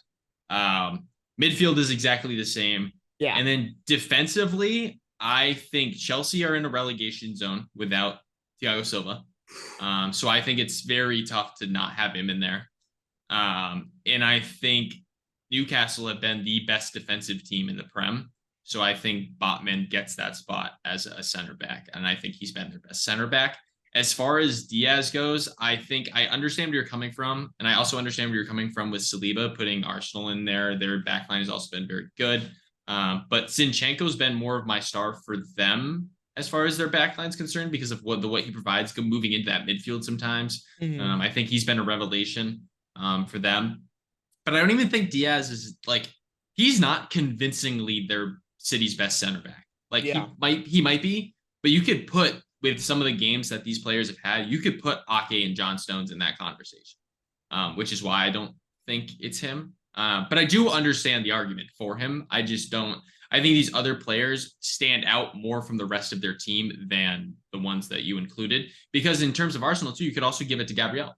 Midfield is exactly the same. Yeah. And then defensively, I think Chelsea are in a relegation zone without Thiago Silva. So I think it's very tough to not have him in there. And I think Newcastle have been the best defensive team in the Prem. So I think Botman gets that spot as a center back. And I think he's been their best center back. As far as Diaz goes, I think I understand where you're coming from. And I also understand where you're coming from with Saliba putting Arsenal in there. Their backline has also been very good. But Zinchenko's been more of my star for them as far as their backline is concerned because of what he provides moving into that midfield sometimes. Mm-hmm. I think he's been a revelation for them. But I don't even think Diaz is he's not convincingly their City's best center back. He might be, but you could put with some of the games that these players have had, you could put Ake and John Stones in that conversation, which is why I don't think it's him. But I do understand the argument for him. I just don't. I think these other players stand out more from the rest of their team than the ones that you included. Because in terms of Arsenal too, you could also give it to Gabriel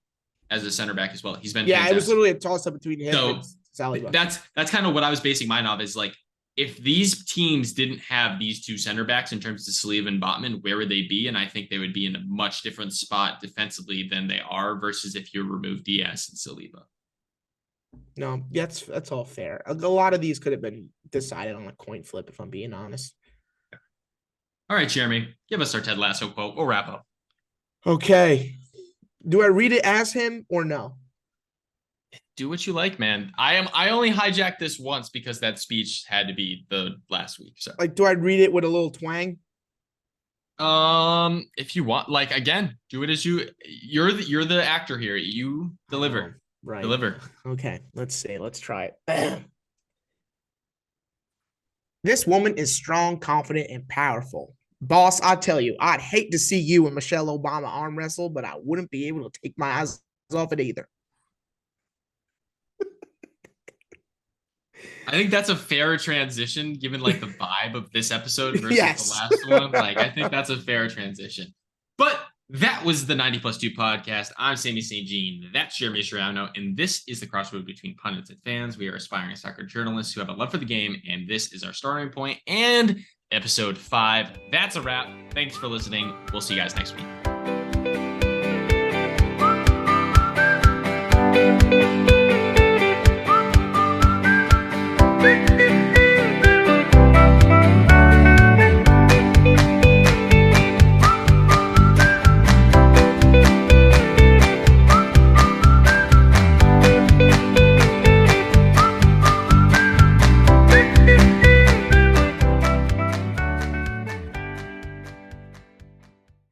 as a center back as well. He's been fantastic. It was literally a toss up between him and Saliba. That's kind of what I was basing mine off is if these teams didn't have these two center backs in terms of Saliba and Botman, where would they be? And I think they would be in a much different spot defensively than they are versus if you remove Diaz and Saliba. No, that's all fair. A lot of these could have been decided on a coin flip, if I'm being honest. All right, Jeremy, give us our Ted Lasso quote. We'll wrap up. Okay. Do I read it as him or no? Do what you like, man. I only hijacked this once because that speech had to be the last week. So do I read it with a little twang? If you want, again, do it as you're the actor here. You deliver. Right. Deliver. Okay. Let's see. Let's try it. This woman is strong, confident, and powerful. Boss, I tell you, I'd hate to see you and Michelle Obama arm wrestle, but I wouldn't be able to take my eyes off it either. I think that's a fair transition given the vibe of this episode versus the last one. I think that's a fair transition. But that was the 90+2 podcast. I'm Sammy St.Jean. That's Jeremy Serrano. And this is the crossroad between pundits and fans. We are aspiring soccer journalists who have a love for the game. And this is our starting point and episode 5. That's a wrap. Thanks for listening. We'll see you guys next week.